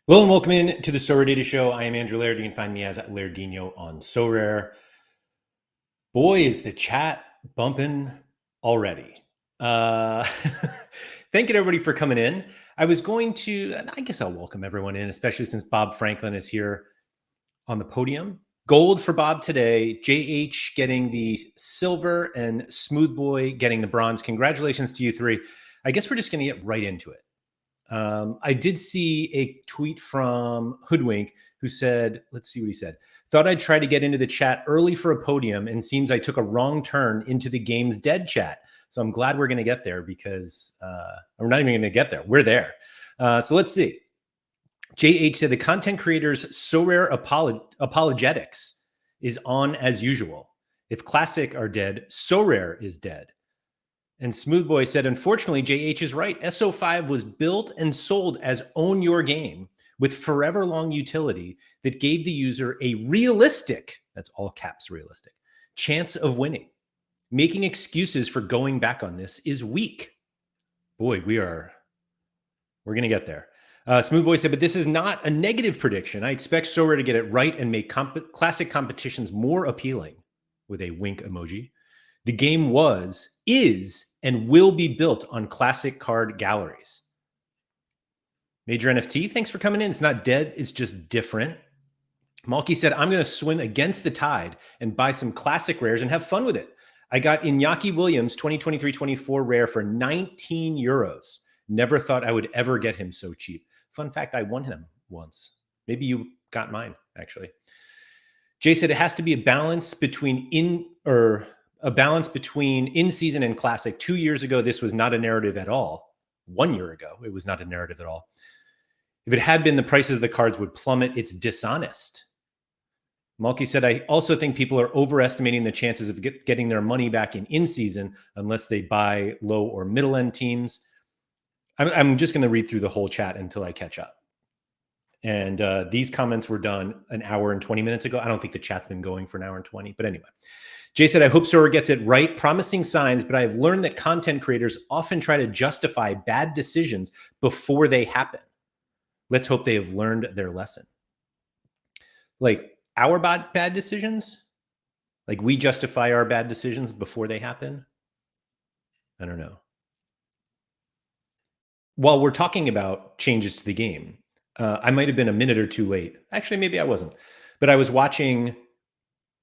Hello and welcome in to the Sorare Data Show. I am Andrew Laird. You can find me as Lairdinho on Sorare. Boy, is the chat bumping already. Thank you to everybody for coming in. I guess I'll welcome everyone in, especially since Bob Franklin is here on the podium. Gold for Bob today, JH getting the silver, and Smooth Boy getting the bronze. Congratulations to you three. I guess we're just going to get right into it. I did see a tweet from Hoodwink who said, let's see what he said. Thought I'd try to get into the chat early for a podium, and seems I took a wrong turn into the game's dead chat. So I'm glad we're going to get there because we're not even going to get there. We're there. So let's see. JH said the content creators Sorare apologetics is on as usual. If Classic are dead, Sorare is dead. And Smooth Boy said, unfortunately, JH is right. SO5 was built and sold as own your game with forever long utility that gave the user a realistic, that's all caps realistic, chance of winning. Making excuses for going back on this is weak. Boy, we're going to get there. Smooth Boy said, but this is not a negative prediction. I expect Sorare to get it right and make classic competitions more appealing, with a wink emoji. The game is, and will be built on classic card galleries. Major NFT, thanks for coming in. It's not dead, it's just different. Malky said, I'm going to swim against the tide and buy some classic rares and have fun with it. I got Iñaki Williams 2023-24 rare for 19 euros. Never thought I would ever get him so cheap. Fun fact, I won him once. Maybe you got mine, actually. Jay said it has to be a balance between in-season and classic. 2 years ago, this was not a narrative at all. 1 year ago, it was not a narrative at all. If it had been, the prices of the cards would plummet. It's dishonest. Malky said, I also think people are overestimating the chances of getting their money back in-season unless they buy low or middle-end teams. I'm just going to read through the whole chat until I catch up. And these comments were done an hour and 20 minutes ago. I don't think the chat's been going for an hour and 20, but anyway. Jay said, I hope Sorare gets it right. Promising signs, but I have learned that content creators often try to justify bad decisions before they happen. Let's hope they have learned their lesson. Like our bad decisions? Like we justify our bad decisions before they happen? I don't know. While we're talking about changes to the game, I might have been a minute or two late. Actually, maybe I wasn't. But I was watching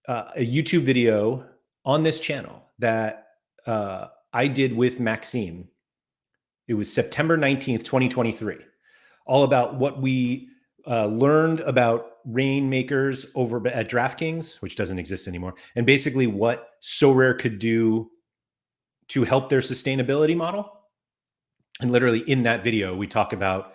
a YouTube video on this channel that I did with Maxime. It was September 19th, 2023. All about what we learned about Rainmakers over at DraftKings, which doesn't exist anymore, and basically what Sorare could do to help their sustainability model. And literally in that video, we talk about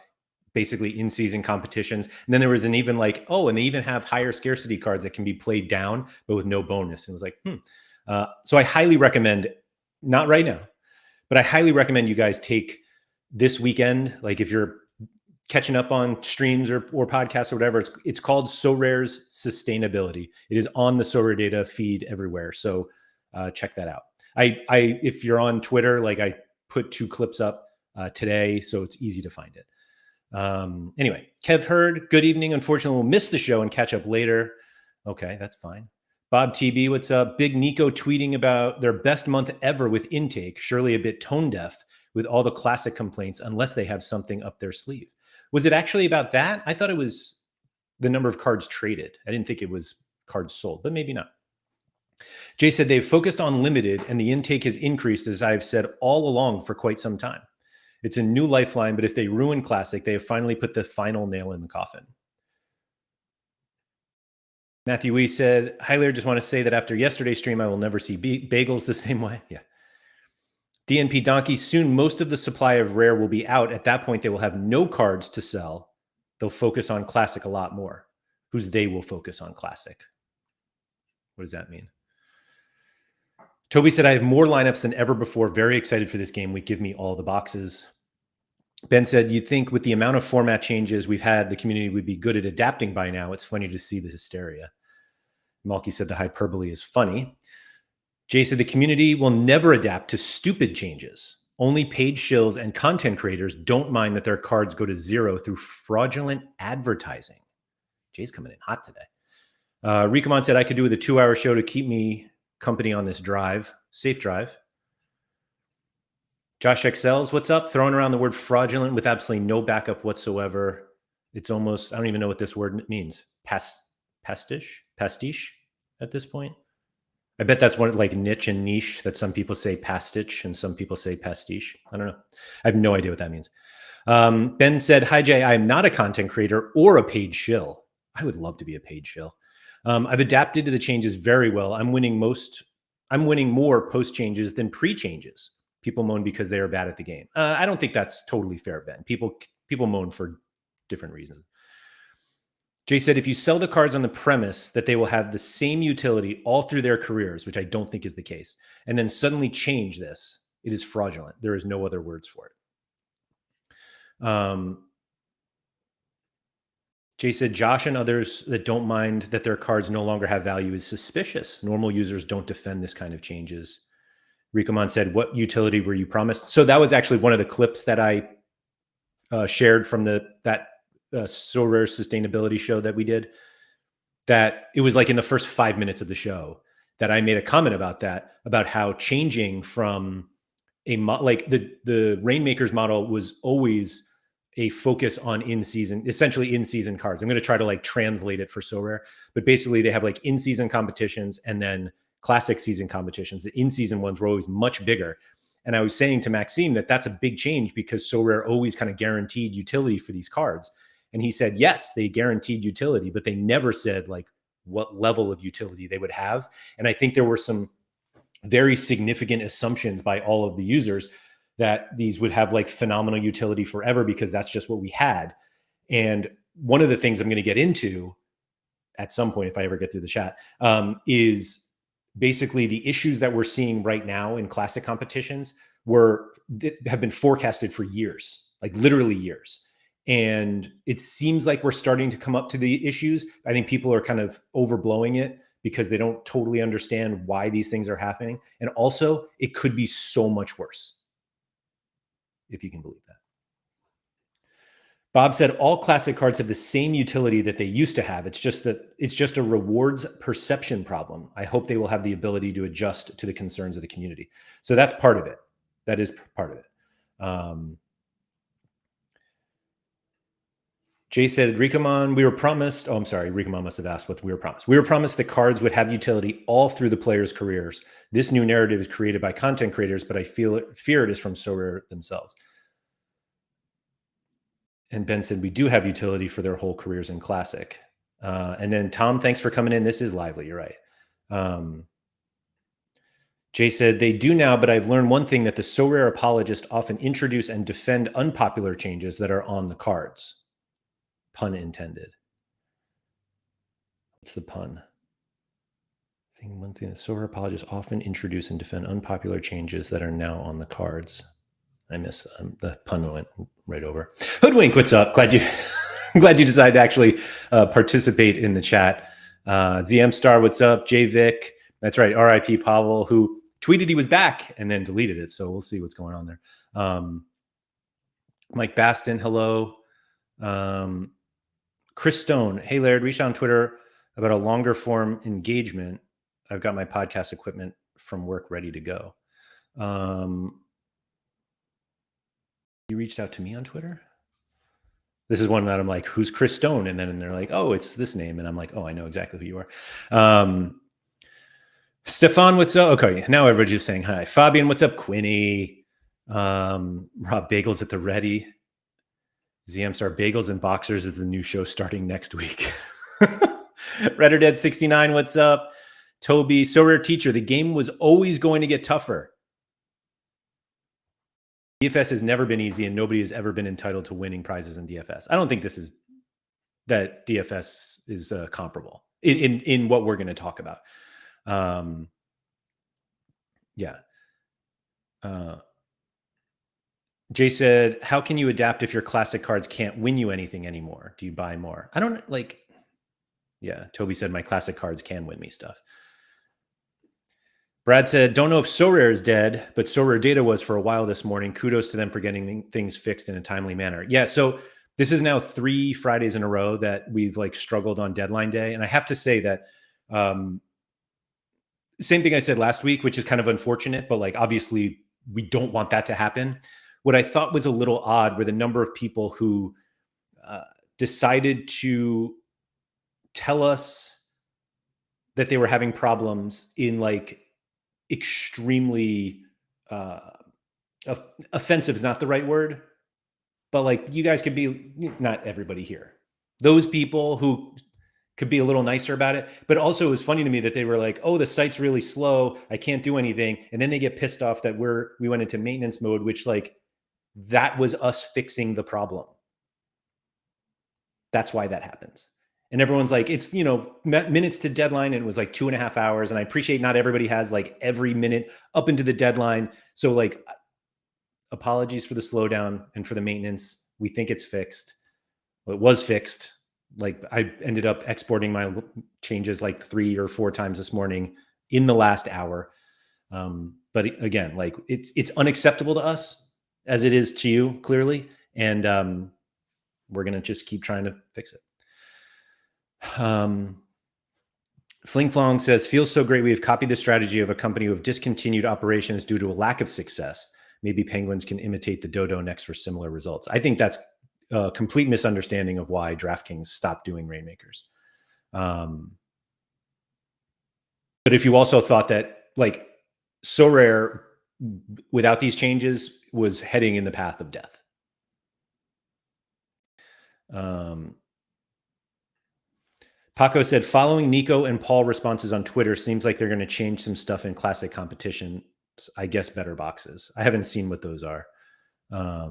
basically in-season competitions. And then there was an even like, oh, and they even have higher scarcity cards that can be played down, but with no bonus. And it was like, So I highly recommend, not right now, but I highly recommend you guys take this weekend. Like if you're catching up on streams or podcasts or whatever, it's called Sorare's Sustainability. It is on the Sorare Data feed everywhere. So check that out. If you're on Twitter, like I put 2 clips up today, so it's easy to find it. Anyway, Kev Hurd, good evening. Unfortunately, we'll miss the show and catch up later. Okay, that's fine. Bob TB, what's up? Big Nico tweeting about their best month ever with intake. Surely a bit tone deaf with all the classic complaints, unless they have something up their sleeve. Was it actually about that? I thought it was the number of cards traded. I didn't think it was cards sold, but maybe not. Jay said they've focused on limited and the intake has increased, as I've said all along for quite some time. It's a new lifeline, but if they ruin classic, they have finally put the final nail in the coffin. Matthew Wee said, hi, Laird, just want to say that after yesterday's stream, I will never see bagels the same way. Yeah. DNP Donkey, soon most of the supply of rare will be out. At that point, they will have no cards to sell. They'll focus on classic a lot more. Who's they will focus on classic? What does that mean? Toby said, I have more lineups than ever before. Very excited for this game week. Give me all the boxes. Ben said, you'd think with the amount of format changes we've had, the community would be good at adapting by now. It's funny to see the hysteria. Malky said the hyperbole is funny. Jay said the community will never adapt to stupid changes. Only paid shills and content creators don't mind that their cards go to zero through fraudulent advertising. Jay's coming in hot today. Rikamon said I could do with a 2-hour show to keep me company on this drive. Safe drive. Josh Excels, what's up? Throwing around the word fraudulent with absolutely no backup whatsoever. It's almost, I don't even know what this word means. Pastiche at this point. I bet that's one like niche and niche that some people say pastiche and some people say pastiche. I don't know. I have no idea what that means. Ben said, hi, Jay. I am not a content creator or a paid shill. I would love to be a paid shill. I've adapted to the changes very well. I'm winning more post changes than pre changes. People moan because they are bad at the game. I don't think that's totally fair, Ben. People moan for different reasons. Jay said, if you sell the cards on the premise that they will have the same utility all through their careers, which I don't think is the case, and then suddenly change this, it is fraudulent. There is no other words for it. Jay said, Josh and others that don't mind that their cards no longer have value is suspicious. Normal users don't defend this kind of changes. Rikamon said, what utility were you promised? So that was actually one of the clips that I shared from that Sorare sustainability show that we did. That it was like in the first 5 minutes of the show that I made a comment about that, about how changing from like the Rainmakers model was always a focus on essentially in-season cards. I'm going to try to like translate it for Sorare, but basically they have like in-season competitions and then classic season competitions. The in-season ones were always much bigger. And I was saying to Maxime that that's a big change because Sorare always kind of guaranteed utility for these cards. And he said, yes, they guaranteed utility, but they never said like what level of utility they would have. And I think there were some very significant assumptions by all of the users that these would have like phenomenal utility forever because that's just what we had. And one of the things I'm going to get into at some point, if I ever get through the chat, is basically the issues that we're seeing right now in classic competitions have been forecasted for years, like literally years. And it seems like we're starting to come up to the issues. I think people are kind of overblowing it because they don't totally understand why these things are happening. And also, it could be so much worse, if you can believe that. Bob said all classic cards have the same utility that they used to have. It's just a rewards perception problem. I hope they will have the ability to adjust to the concerns of the community. So that's part of it. That is part of it. Jay said, Rikamon, we were promised. Oh, I'm sorry. Rikamon must have asked what we were promised. We were promised the cards would have utility all through the players' careers. This new narrative is created by content creators, but I fear it is from Sorare themselves. And Ben said, we do have utility for their whole careers in Classic. And then Tom, thanks for coming in. This is lively. You're right. Jay said, they do now, but I've learned one thing, that the Sorare apologists often introduce and defend unpopular changes that are on the cards. Pun intended. What's the pun? I think one thing that Sorare apologists often introduce and defend unpopular changes that are now on the cards. I missed the pun went right over. Hoodwink, what's up? Glad you decided to actually participate in the chat. ZM Star, what's up? J Vic, that's right. R.I.P. Pavel, who tweeted he was back and then deleted it. So we'll see what's going on there. Mike Baston, hello. Chris Stone, hey Laird, reached out on Twitter about a longer form engagement. I've got my podcast equipment from work ready to go. You reached out to me on Twitter? This is one that I'm like, who's Chris Stone? And then they're like, oh, it's this name. And I'm like, oh, I know exactly who you are. Stefan, what's up? Okay, now everybody's just saying hi. Fabian, what's up? Quinny. Rob Bagels at the ready. ZM Star Bagels and Boxers is the new show starting next week. Redder Dead 69, what's up? Toby, Sorare teacher, the game was always going to get tougher. DFS has never been easy and nobody has ever been entitled to winning prizes in DFS. I don't think that DFS is comparable in what we're going to talk about. Yeah. Jay said, how can you adapt if your classic cards can't win you anything anymore? Do you buy more? I don't like, yeah. Toby said my classic cards can win me stuff. Brad said, don't know if Sorare is dead, but Sorare data was for a while this morning. Kudos to them for getting things fixed in a timely manner. Yeah, so this is now 3 Fridays in a row that we've like struggled on deadline day. And I have to say that same thing I said last week, which is kind of unfortunate, but like obviously we don't want that to happen. What I thought was a little odd were the number of people who uh, decided to tell us that they were having problems in like extremely uh, offensive is not the right word, but like you guys could be, not everybody here, those people who could be a little nicer about it. But also it was funny to me that they were like, oh, the site's really slow, I can't do anything, and then they get pissed off that we went into maintenance mode, which like that was us fixing the problem. That's why that happens. And everyone's like, it's, minutes to deadline. And it was like 2.5 hours. And I appreciate not everybody has like every minute up into the deadline. So like, apologies for the slowdown and for the maintenance. We think it's fixed. Well, it was fixed. Like I ended up exporting my changes like 3 or 4 times this morning in the last hour. But again, like it's unacceptable to us as it is to you, clearly. And we're going to just keep trying to fix it. Fling Flong says, feels so great we have copied the strategy of a company who have discontinued operations due to a lack of success. Maybe Penguins can imitate the dodo next for similar results. I think that's a complete misunderstanding of why DraftKings stopped doing Rainmakers. But if you also thought that like Sorare without these changes was heading in the path of death. Paco said, following Nico and Paul responses on Twitter seems like they're going to change some stuff in classic competition. I guess better boxes. I haven't seen what those are. Yeah,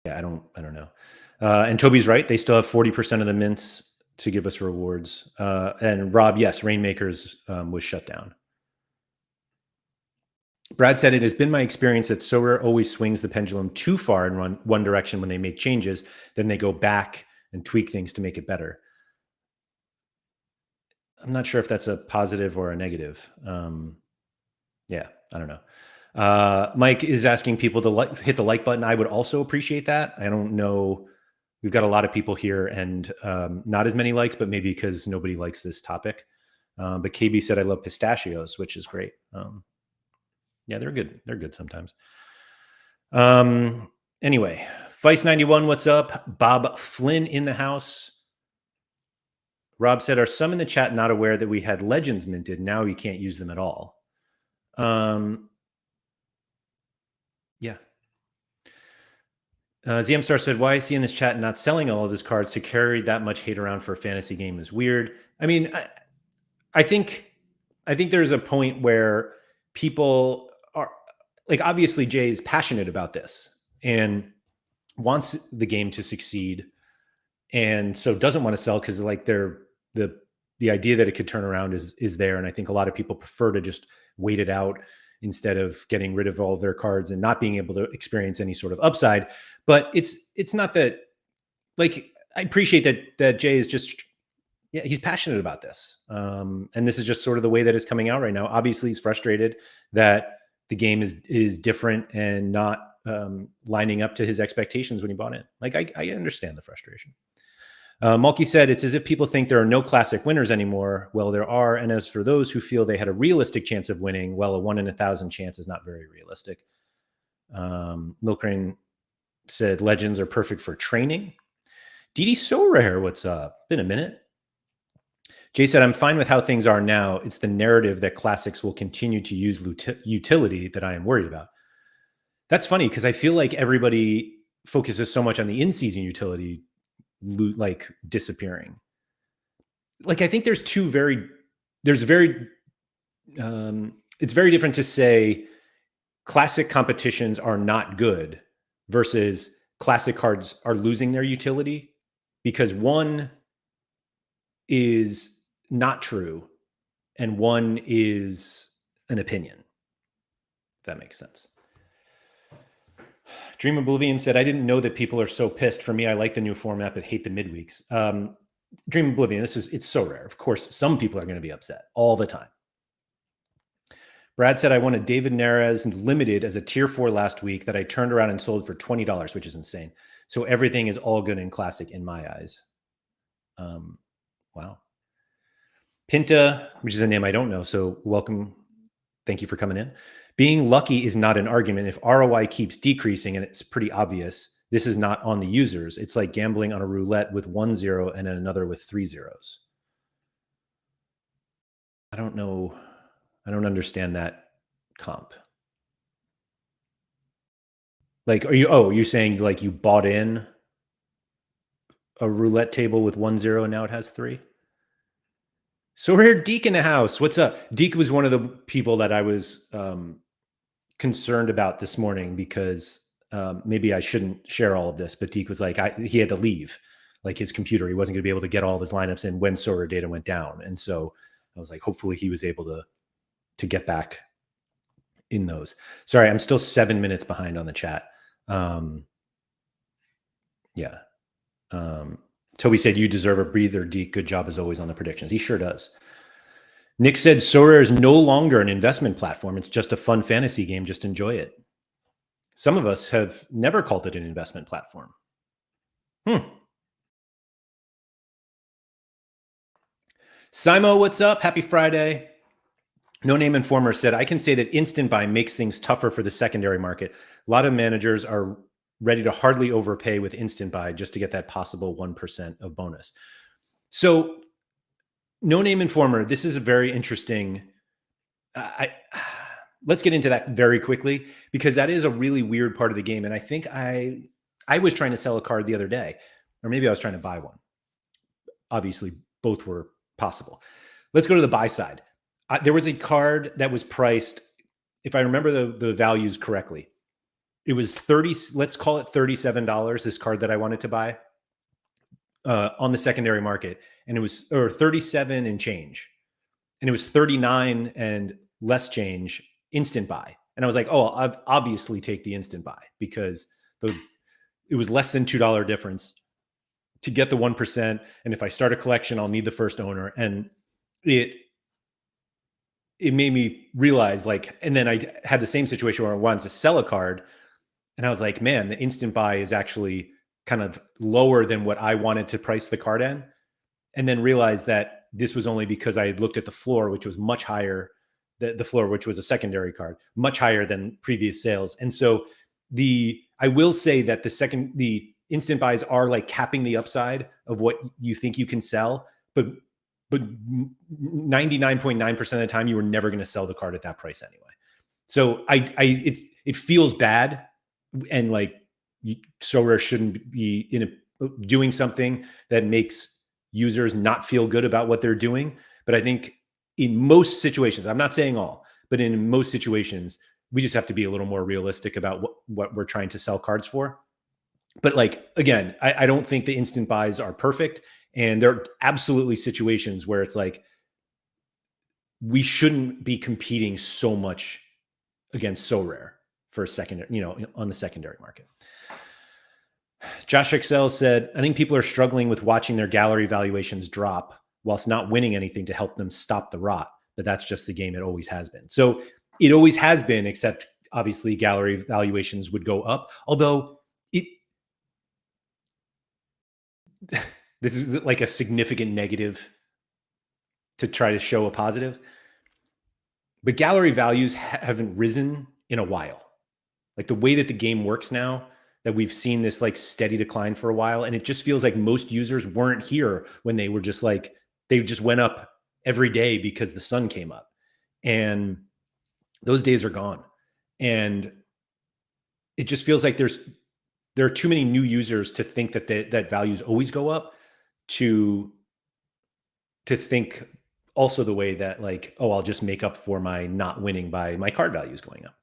I don't know. And Toby's right. They still have 40% of the mints to give us rewards. And Rob, yes, Rainmakers was shut down. Brad said, it has been my experience that Sorare always swings the pendulum too far in one direction when they make changes. Then they go back and tweak things to make it better. I'm not sure if that's a positive or a negative. Yeah, I don't know. Mike is asking people to hit the like button. I would also appreciate that. I don't know. We've got a lot of people here and not as many likes, but maybe because nobody likes this topic. But KB said, I love pistachios, which is great. Yeah, they're good. They're good sometimes. Anyway, Vice91, what's up? Bob Flynn in the house. Rob said, are some in the chat not aware that we had legends minted? Now you can't use them at all. Yeah. ZMStar said, why is he in this chat not selling all of his cards? To carry that much hate around for a fantasy game is weird. I mean, I think there's a point where people are like, obviously Jay is passionate about this and wants the game to succeed, and so doesn't want to sell because like the idea that it could turn around is there. And I think a lot of people prefer to just wait it out instead of getting rid of all of their cards and not being able to experience any sort of upside. But it's not that, like, I appreciate that Jay is just, yeah, he's passionate about this. And this is just sort of the way that it's coming out right now. Obviously he's frustrated that the game is different and not lining up to his expectations when he bought it. Like, I understand the frustration. Mulkey said, it's as if people think there are no classic winners anymore. Well, there are. And as for those who feel they had a realistic chance of winning, well, a 1 in 1,000 chance is not very realistic. Milkrain said, legends are perfect for training. DD Sorare, what's up? Been a minute. Jay said, I'm fine with how things are now. It's the narrative that classics will continue to use utility that I am worried about. That's funny because I feel like everybody focuses so much on the in-season utility like disappearing. Like, I think it's very different to say classic competitions are not good versus classic cards are losing their utility, because one is not true and one is an opinion, if that makes sense. Dream Oblivion said, I didn't know that people are so pissed. For me, I like the new format, but hate the midweeks. Dream Oblivion, it's so rare. Of course, some people are going to be upset all the time. Brad said, I wanted David Neres limited as a tier 4 last week that I turned around and sold for $20, which is insane. So everything is all good and classic in my eyes. Wow. Pinta, which is a name I don't know. So welcome. Thank you for coming in. Being lucky is not an argument. If ROI keeps decreasing, and it's pretty obvious, this is not on the users. It's like gambling on a roulette with 1 0 and then another with 3 zeros. I don't know. I don't understand that comp. Like, you're saying like you bought in a roulette table with 1 0 and now it has 3? So we're here, Deke in the house. What's up? Deke was one of the people that I was concerned about this morning because maybe I shouldn't share all of this, but Deke was like, he had to leave, like his computer. He wasn't going to be able to get all of his lineups in when Sorare data went down. And so I was like, hopefully he was able to get back in those. Sorry, I'm still 7 minutes behind on the chat. Yeah. Toby said, you deserve a breather, Deke. Good job as always on the predictions. He sure does. Nick said, Sorare is no longer an investment platform. It's just a fun fantasy game. Just enjoy it. Some of us have never called it an investment platform. Simo, what's up? Happy Friday. No Name Informer said, I can say that instant buy makes things tougher for the secondary market. A lot of managers are ready to hardly overpay with instant buy just to get that possible 1% of bonus. So No Name Informer, this is a very interesting. Let's get into that very quickly because that is a really weird part of the game. And I think I was trying to sell a card the other day, or maybe I was trying to buy one. Obviously, both were possible. Let's go to the buy side. There was a card that was priced, if I remember the values correctly, it was let's call it $37, this card that I wanted to buy on the secondary market. And it was, or 37 and change. And it was 39 and less change instant buy. And I was like, oh, I'll obviously take the instant buy because it was less than $2 difference to get the 1%. And if I start a collection, I'll need the first owner. And it made me realize, like, and then I had the same situation where I wanted to sell a card. And I was like, man, the instant buy is actually kind of lower than what I wanted to price the card in. And then realized that this was only because I had looked at the floor, which was much higher, the floor, which was a secondary card, much higher than previous sales. And so I will say that the instant buys are like capping the upside of what you think you can sell, but 99.9% of the time, you were never going to sell the card at that price anyway. So it feels bad, and like Sorare shouldn't be doing something that makes users not feel good about what they're doing. But I think in most situations, I'm not saying all, but in most situations, we just have to be a little more realistic about what we're trying to sell cards for. But like, again, I don't think the instant buys are perfect. And there are absolutely situations where it's like, we shouldn't be competing so much against Sorare for a secondary, on the secondary market. Josh Excel said, I think people are struggling with watching their gallery valuations drop whilst not winning anything to help them stop the rot. But that's just the game it always has been. So it always has been, except obviously gallery valuations would go up. Although this is like a significant negative to try to show a positive. But gallery values haven't risen in a while. Like the way that the game works now, that we've seen this like steady decline for a while. And it just feels like most users weren't here when they were just like, they just went up every day because the sun came up. And those days are gone. And it just feels like there are too many new users to think that values always go up, to think also the way that like, oh, I'll just make up for my not winning by my card values going up.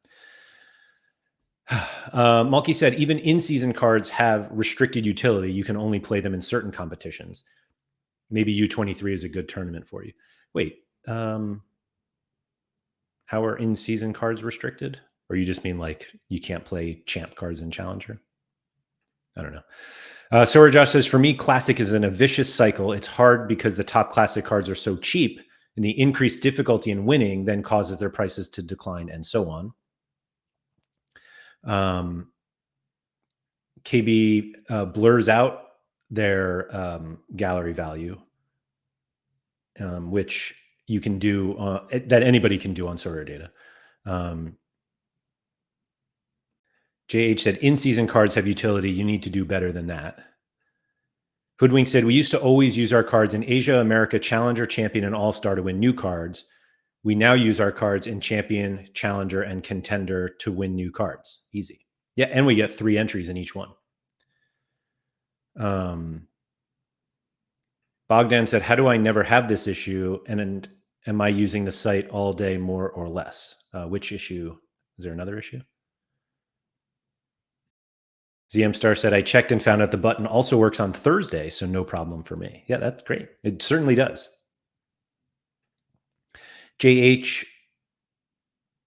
Malky said, even in-season cards have restricted utility. You can only play them in certain competitions. Maybe U23 is a good tournament for you. Wait, how are in-season cards restricted? Or you just mean like you can't play champ cards in Challenger? I don't know. Sorare Josh says, for me, classic is in a vicious cycle. It's hard because the top classic cards are so cheap, and the increased difficulty in winning then causes their prices to decline, and so on. KB blurs out their gallery value, which you can do that anybody can do on Sorare data. JH said, in-season cards have utility. You need to do better than that. Hoodwink said, we used to always use our cards in Asia, America, Challenger, Champion, and All-Star to win new cards. We now use our cards in Champion, Challenger, and Contender to win new cards. Easy. Yeah, and we get 3 entries in each one. Bogdan said, how do I never have this issue? And am I using the site all day, more or less? Which issue? Is there another issue? ZM Star said, I checked and found out the button also works on Thursday, so no problem for me. Yeah, that's great. It certainly does. JH,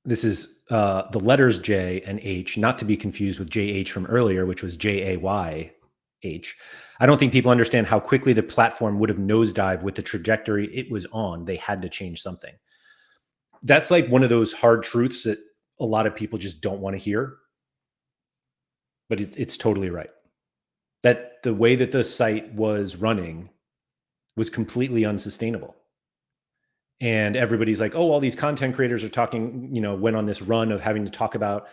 this is the letters J and H, not to be confused with JH from earlier, which was JAYH. I don't think people understand how quickly the platform would have nosedived with the trajectory it was on. They had to change something. That's like one of those hard truths that a lot of people just don't want to hear. But it's totally right. That the way that the site was running was completely unsustainable. And everybody's like, oh, all these content creators are talking, went on this run of having to talk about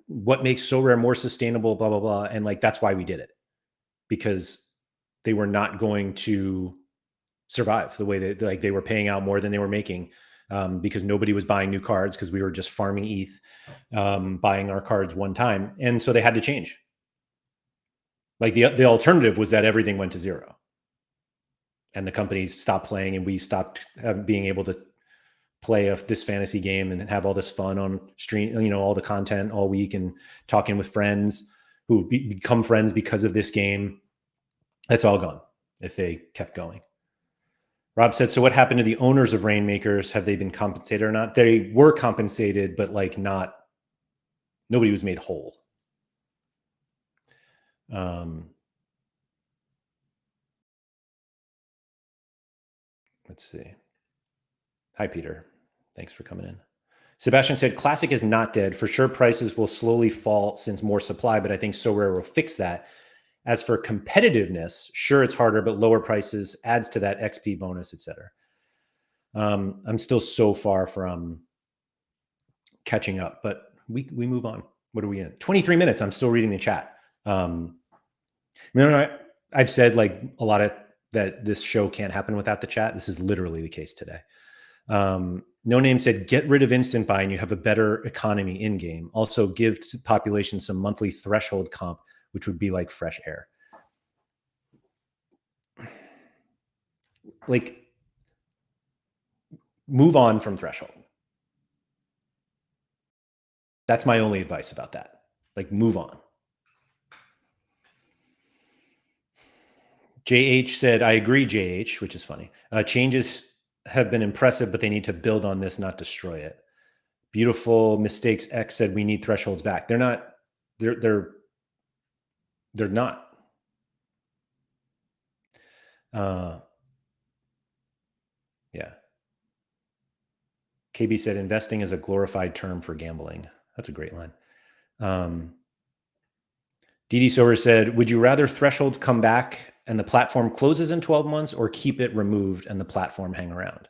what makes Sorare more sustainable, blah, blah, blah. And like, that's why we did it, because they were not going to survive the way that they were paying out more than they were making, because nobody was buying new cards because we were just farming ETH, buying our cards one time. And so they had to change. Like the alternative was that everything went to zero and the company stopped playing and we stopped being able to play this fantasy game and have all this fun on stream, all the content all week and talking with friends who become friends because of this game. That's all gone if they kept going. Rob said, so what happened to the owners of Rainmakers? Have they been compensated or not? They were compensated, but like nobody was made whole. Let's see. Hi, Peter. Thanks for coming in. Sebastian said, Classic is not dead. For sure, prices will slowly fall since more supply, but I think Sorare will fix that. As for competitiveness, sure, it's harder, but lower prices adds to that XP bonus, etc. I'm still so far from catching up, but we move on. What are we in? 23 minutes. I'm still reading the chat. I've said like a lot of that this show can't happen without the chat. This is literally the case today. No Name said, get rid of instant buy and you have a better economy in game. Also give to population some monthly threshold comp, which would be like fresh air. Like, move on from threshold. That's my only advice about that. Like, move on. JH said, I agree, JH, which is funny. Changes have been impressive, but they need to build on this, not destroy it. Beautiful Mistakes X said, we need thresholds back. They're not. They're not. Yeah. KB said, investing is a glorified term for gambling. That's a great line. DD Sober said, would you rather thresholds come back and the platform closes in 12 months or keep it removed and the platform hang around?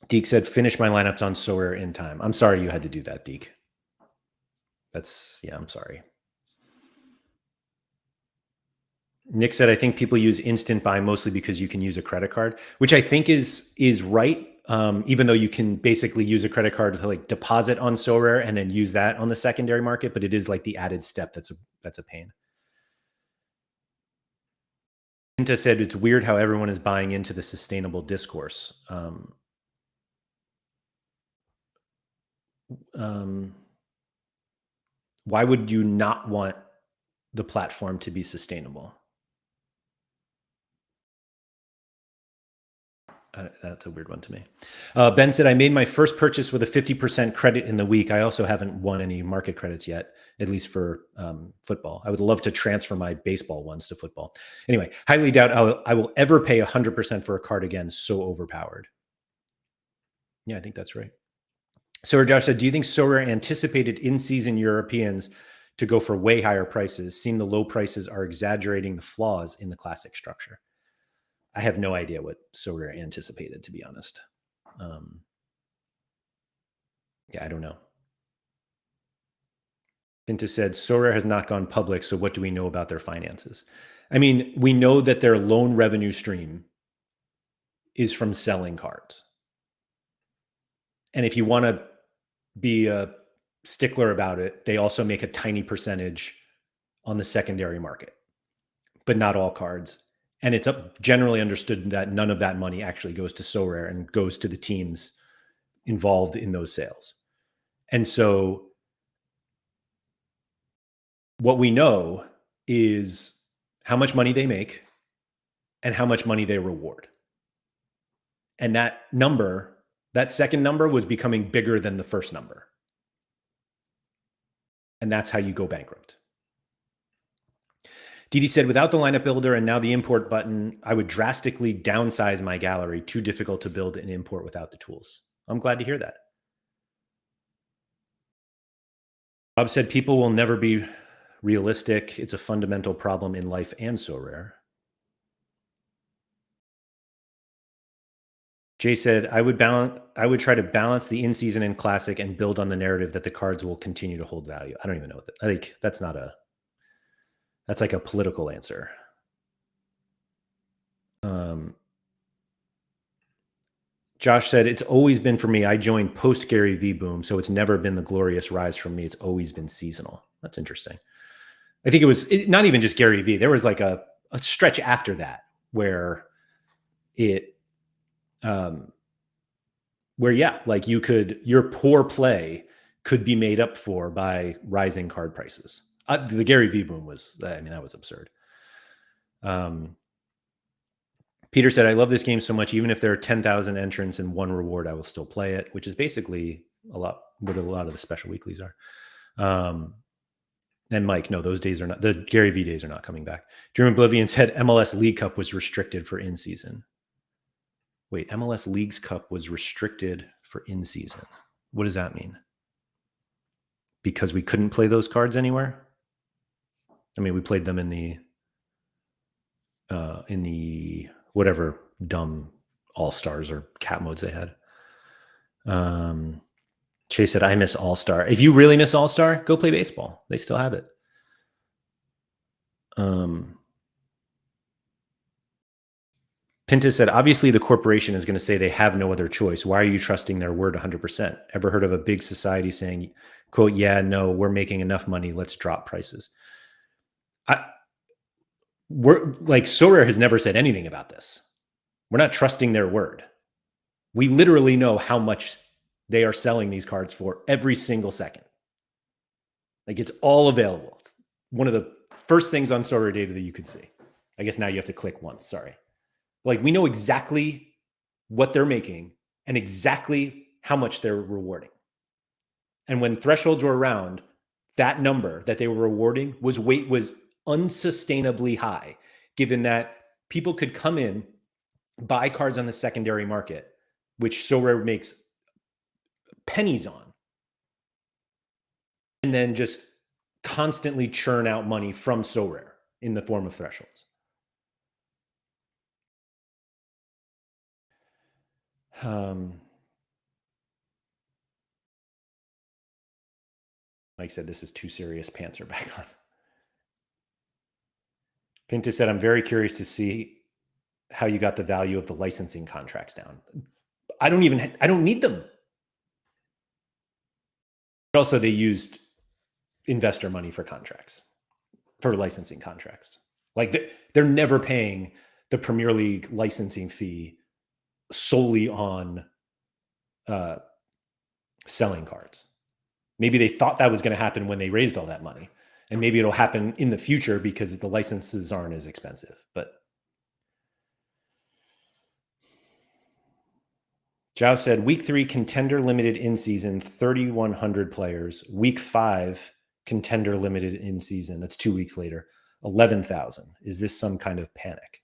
Deke said, finish my lineups on Sorare in time. I'm sorry you had to do that, Deke. I'm sorry. Nick said, I think people use instant buy mostly because you can use a credit card, which I think is right. Even though you can basically use a credit card to like deposit on Sorare and then use that on the secondary market, but it is like the added step that's a pain. Inta said, it's weird how everyone is buying into the sustainable discourse. Why would you not want the platform to be sustainable? That's a weird one to me. Ben said, I made my first purchase with a 50% credit in the week. I also haven't won any market credits yet, at least for football. I would love to transfer my baseball ones to football. Anyway, highly doubt I will ever pay 100% for a card again. So overpowered. Yeah, I think that's right. So Josh said, do you think Sorare anticipated in-season Europeans to go for way higher prices? Seeing the low prices are exaggerating the flaws in the classic structure. I have no idea what Sorare anticipated, to be honest. Yeah, I don't know. Pinta said, Sorare has not gone public, so what do we know about their finances? I mean, we know that their loan revenue stream is from selling cards. And if you want to be a stickler about it, they also make a tiny percentage on the secondary market, but not all cards. And it's generally understood that none of that money actually goes to Sorare and goes to the teams involved in those sales. And so what we know is how much money they make and how much money they reward. And that number, that second number, was becoming bigger than the first number. And that's how you go bankrupt. Didi said, without the lineup builder and now the import button, I would drastically downsize my gallery. Too difficult to build and import without the tools. I'm glad to hear that. Bob said, people will never be realistic. It's a fundamental problem in life and Sorare. Jay said, I would try to balance the in-season and classic and build on the narrative that the cards will continue to hold value. I don't even know what that, I think that's like a political answer. Josh said, it's always been for me. I joined post Gary V boom, so it's never been the glorious rise for me. It's always been seasonal. That's interesting. I think it was not even just Gary V. There was like a stretch after that where like your poor play could be made up for by rising card prices. The Gary V boom that was absurd. Peter said, I love this game so much. Even if there are 10,000 entrants and one reward, I will still play it, which is basically what a lot of the special weeklies are. And Mike, no, those days are not, the Gary V days are not coming back. Drew Oblivion said MLS League Cup was restricted for in-season. Wait, MLS Leagues Cup was restricted for in-season. What does that mean? Because we couldn't play those cards anywhere? I mean, we played them in the whatever dumb all-stars or cat modes they had. Chase said, I miss All-Star. If you really miss All-Star, go play baseball. They still have it. Pinta said, obviously the corporation is going to say they have no other choice. Why are you trusting their word 100%? Ever heard of a big society saying, quote, yeah, no, we're making enough money, let's drop prices? Sorare has never said anything about this. We're not trusting their word. We literally know how much they are selling these cards for every single second. Like, it's all available. It's one of the first things on Sorare data that you could see. I guess now you have to click once, sorry. Like, we know exactly what they're making and exactly how much they're rewarding. And when thresholds were around, that number that they were rewarding was unsustainably high, given that people could come in, buy cards on the secondary market, which Sorare makes pennies on, and then just constantly churn out money from Sorare in the form of thresholds. Mike said, this is too serious. Pants are back on. Pinta said, I'm very curious to see how you got the value of the licensing contracts down. I don't need them. But also, they used investor money for contracts, for licensing contracts. Like, they're never paying the Premier League licensing fee solely on selling cards. Maybe they thought that was going to happen when they raised all that money. And maybe it'll happen in the future because the licenses aren't as expensive. But Zhao said, week 3, contender limited in season, 3,100 players. Week 5, contender limited in season. That's 2 weeks later, 11,000. Is this some kind of panic?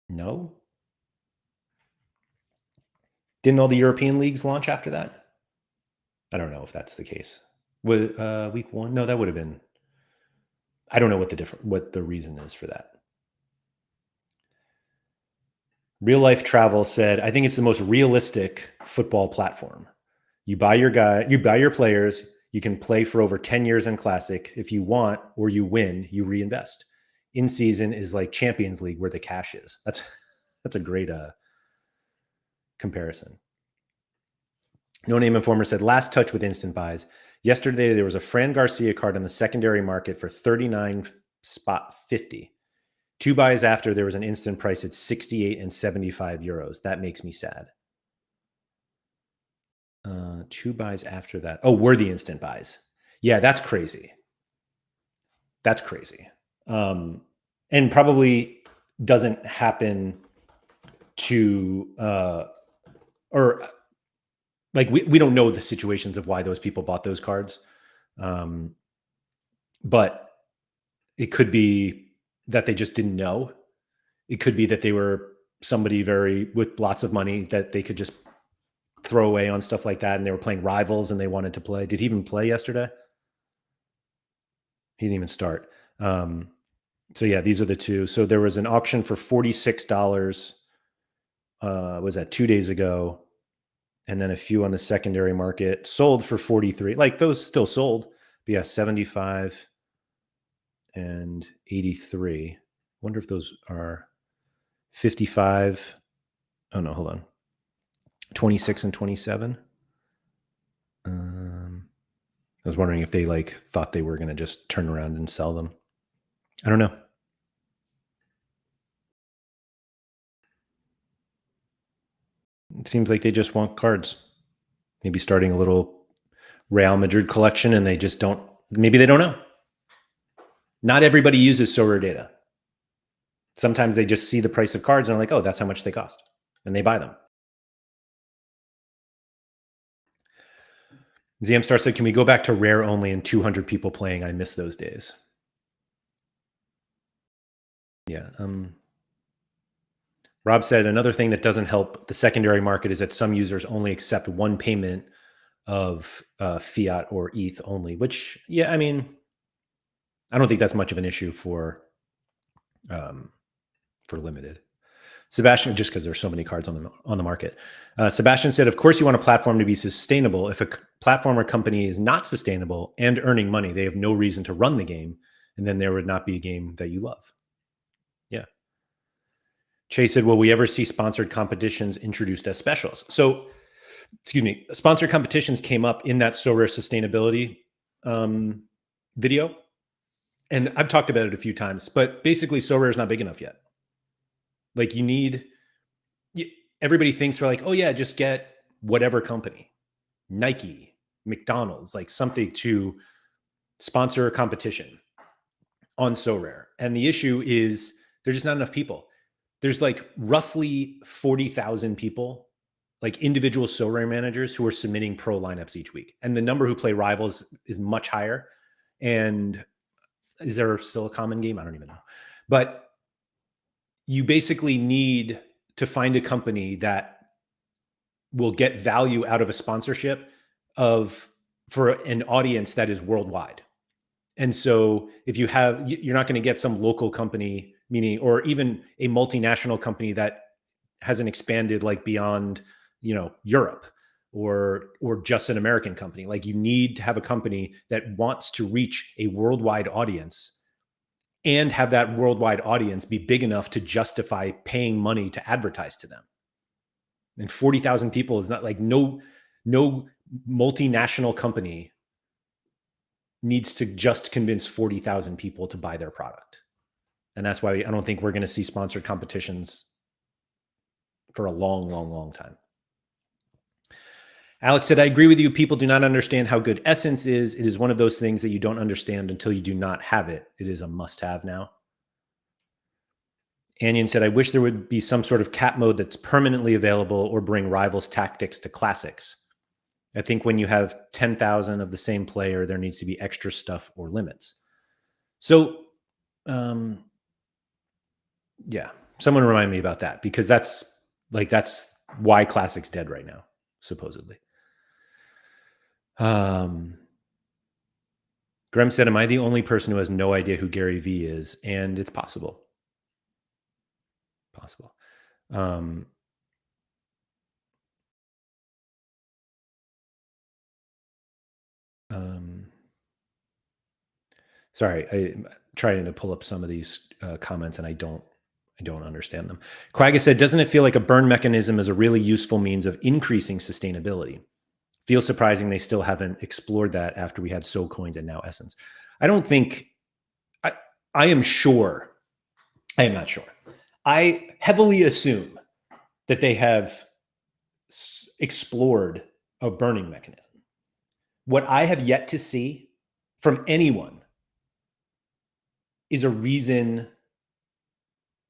No. Didn't all the European leagues launch after that? I don't know if that's the case. With week 1? No, that would have been. I don't know what the reason is for that. Real Life Travel said, I think it's the most realistic football platform. You buy your players, you can play for over 10 years in Classic. If you want or you win, you reinvest. In season is like Champions League where the cash is. That's a great comparison. No Name Informer said, last touch with instant buys. Yesterday, there was a Fran Garcia card on the secondary market for 39.50. 2 buys after, there was an instant price at 68 and 75 euros. That makes me sad. 2 buys after that. Oh, were the instant buys. Yeah, that's crazy. That's crazy. And probably doesn't happen to, or like we don't know the situations of why those people bought those cards. But it could be that they just didn't know. It could be that they were somebody with lots of money that they could just throw away on stuff like that. And they were playing rivals and they wanted to play. Did he even play yesterday? He didn't even start. So yeah, these are the 2. So there was an auction for $46. Was that 2 days ago? And then a few on the secondary market sold for 43. Like those still sold. But yeah, 75 and 83. Wonder if those are 55. Oh no, hold on. 26 and 27. I was wondering if they thought they were going to just turn around and sell them. I don't know. It seems like they just want cards. Maybe starting a little Real Madrid collection, and maybe they don't know. Not everybody uses Sorare data. Sometimes they just see the price of cards and are like, oh, that's how much they cost. And they buy them. ZM said, can we go back to rare only and 200 people playing? I miss those days. Yeah. Rob said, another thing that doesn't help the secondary market is that some users only accept one payment of fiat or ETH only, which, yeah, I mean, I don't think that's much of an issue for limited. Sebastian, just because there's so many cards on the market. Sebastian said, of course you want a platform to be sustainable. If a platform or company is not sustainable and earning money, they have no reason to run the game, and then there would not be a game that you love. Yeah. Chase said, will we ever see sponsored competitions introduced as specials? So, excuse me, sponsored competitions came up in that Sorare sustainability video. And I've talked about it a few times, but basically Sorare is not big enough yet. Like everybody thinks we're like, oh yeah, just get whatever company, Nike, McDonald's, like something to sponsor a competition on Sorare. And the issue is there's just not enough people. There's like roughly 40,000 people, like individual Sorare managers who are submitting pro lineups each week. And the number who play rivals is much higher. And is there still a common game? I don't even know. But you basically need to find a company that will get value out of a sponsorship for an audience that is worldwide. And so if you're not going to get some local company, or even a multinational company that hasn't expanded like beyond, Europe or just an American company. Like you need to have a company that wants to reach a worldwide audience and have that worldwide audience be big enough to justify paying money to advertise to them. And 40,000 people is not like no multinational company needs to just convince 40,000 people to buy their product. And that's why I don't think we're going to see sponsored competitions for a long, long, long time. Alex said, I agree with you. People do not understand how good Essence is. It is one of those things that you don't understand until you do not have it. It is a must-have now. Anion said, I wish there would be some sort of cap mode that's permanently available or bring rivals tactics to classics. I think when you have 10,000 of the same player, there needs to be extra stuff or limits. So, yeah, someone remind me about that, because that's why classic's dead right now, supposedly. Graham said, am I the only person who has no idea who Gary Vee is? And it's possible. Sorry, I'm trying to pull up some of these comments, and I don't understand them. Quagga said, doesn't it feel like a burn mechanism is a really useful means of increasing sustainability? Feels surprising they still haven't explored that after we had So Coins and now Essence. I don't think, I am sure, I am not sure. I heavily assume that they have explored a burning mechanism. What I have yet to see from anyone is a reason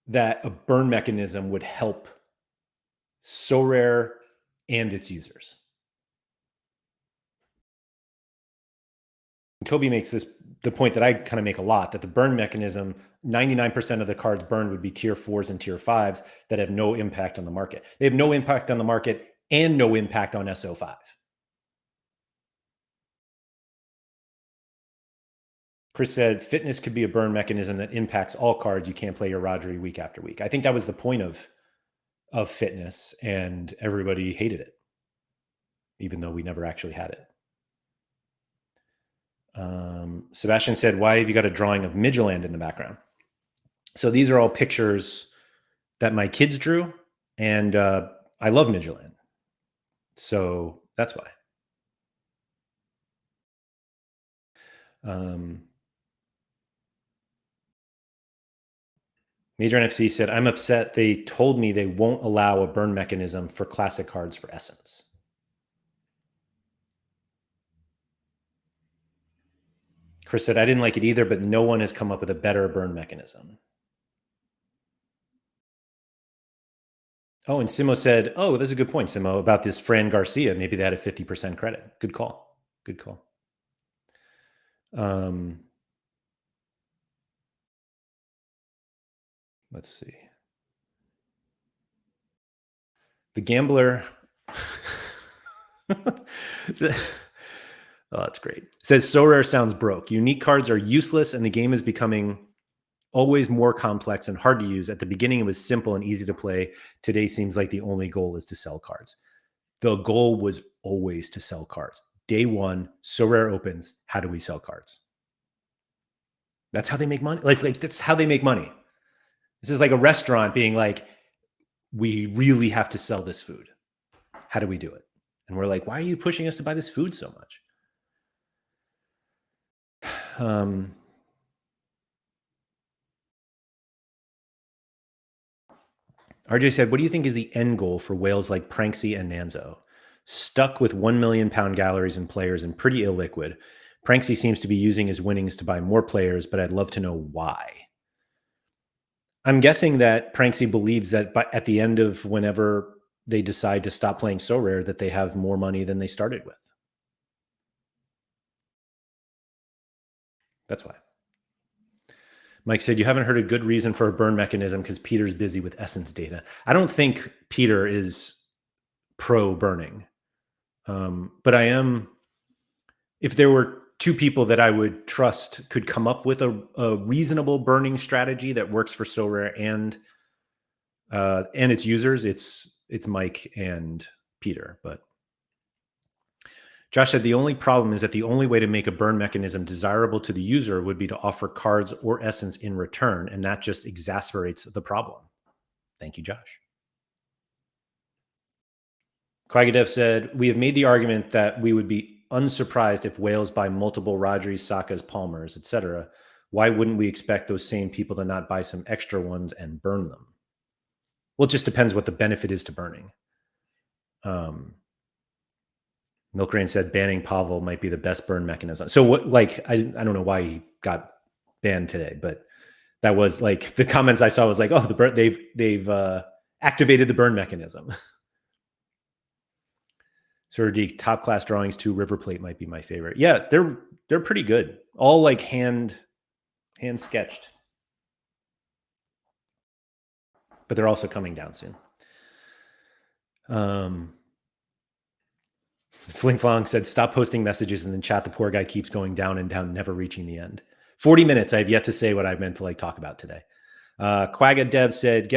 that a burn mechanism would help Sorare and its users. Toby makes the point that I kind of make a lot, that the burn mechanism, 99% of the cards burned would be tier 4s and tier 5s that have no impact on the market. They have no impact on the market and no impact on SO5. Chris said, fitness could be a burn mechanism that impacts all cards. You can't play your Rodri week after week. I think that was the point of fitness, and everybody hated it, even though we never actually had it. Sebastian said, why have you got a drawing of Midgeland in the background? So these are all pictures that my kids drew, and I love Midgeland. So that's why. Major NFC said, I'm upset they told me they won't allow a burn mechanism for classic cards for Essence. Chris said, I didn't like it either, but no one has come up with a better burn mechanism. Oh, and Simo said, oh, that's a good point, Simo, about this Fran Garcia. Maybe they had a 50% credit. Good call. Good call. Let's see. The Gambler. Oh, that's great. It says, Sorare sounds broke. Unique cards are useless, and the game is becoming always more complex and hard to use. At the beginning, it was simple and easy to play. Today seems like the only goal is to sell cards. The goal was always to sell cards. Day one, Sorare opens. How do we sell cards? That's how they make money. Like that's how they make money. This is like a restaurant being like, we really have to sell this food. How do we do it? And we're like, why are you pushing us to buy this food so much? RJ said, what do you think is the end goal for whales like Pranksy and Nanzo? Stuck with 1 million pound galleries and players and pretty illiquid. Pranksy seems to be using his winnings to buy more players, but I'd love to know why. I'm guessing that Pranksy believes that at the end of whenever they decide to stop playing Sorare, that they have more money than they started with. That's why. Mike said, you haven't heard a good reason for a burn mechanism because Peter's busy with Essence data. I don't think Peter is pro burning. But I am, if there were two people that I would trust could come up with a reasonable burning strategy that works for Sorare and its users, it's Mike and Peter. But Josh said, the only problem is that the only way to make a burn mechanism desirable to the user would be to offer cards or Essence in return, and that just exacerbates the problem. Thank you, Josh. Quagadev said, we have made the argument that we would be unsurprised if whales buy multiple Rodris, Sakas, Palmers, etc. Why wouldn't we expect those same people to not buy some extra ones and burn them? Well, it just depends what the benefit is to burning. Milkrain said banning Pavel might be the best burn mechanism. So what, like, I don't know why he got banned today, but That was like the comments I saw was like, oh, they've activated the burn mechanism. Sort of the top class drawings too. River Plate might be my favorite. Yeah, they're pretty good. All like hand sketched, but they're also coming down soon. Fling Flong said, "Stop posting messages in the chat. The poor guy keeps going down and down, never reaching the end." 40 minutes. I have yet to say what I meant to like talk about today. Quagga Dev said,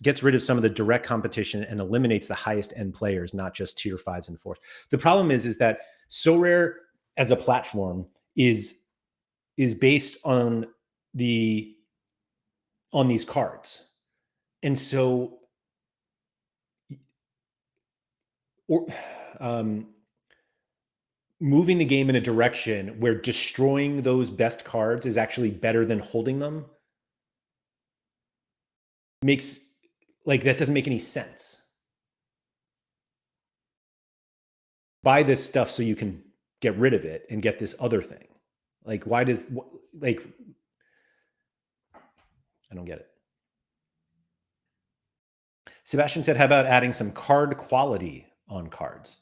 gets rid of some of the direct competition and eliminates the highest end players, not just tier 5s and 4s. The problem is that Sorare as a platform is based on these cards. And so moving the game in a direction where destroying those best cards is actually better than holding them makes like that doesn't make any sense. Buy this stuff so you can get rid of it and get this other thing. Like, why does like I don't get it. Sebastian said, how about adding some card quality on cards?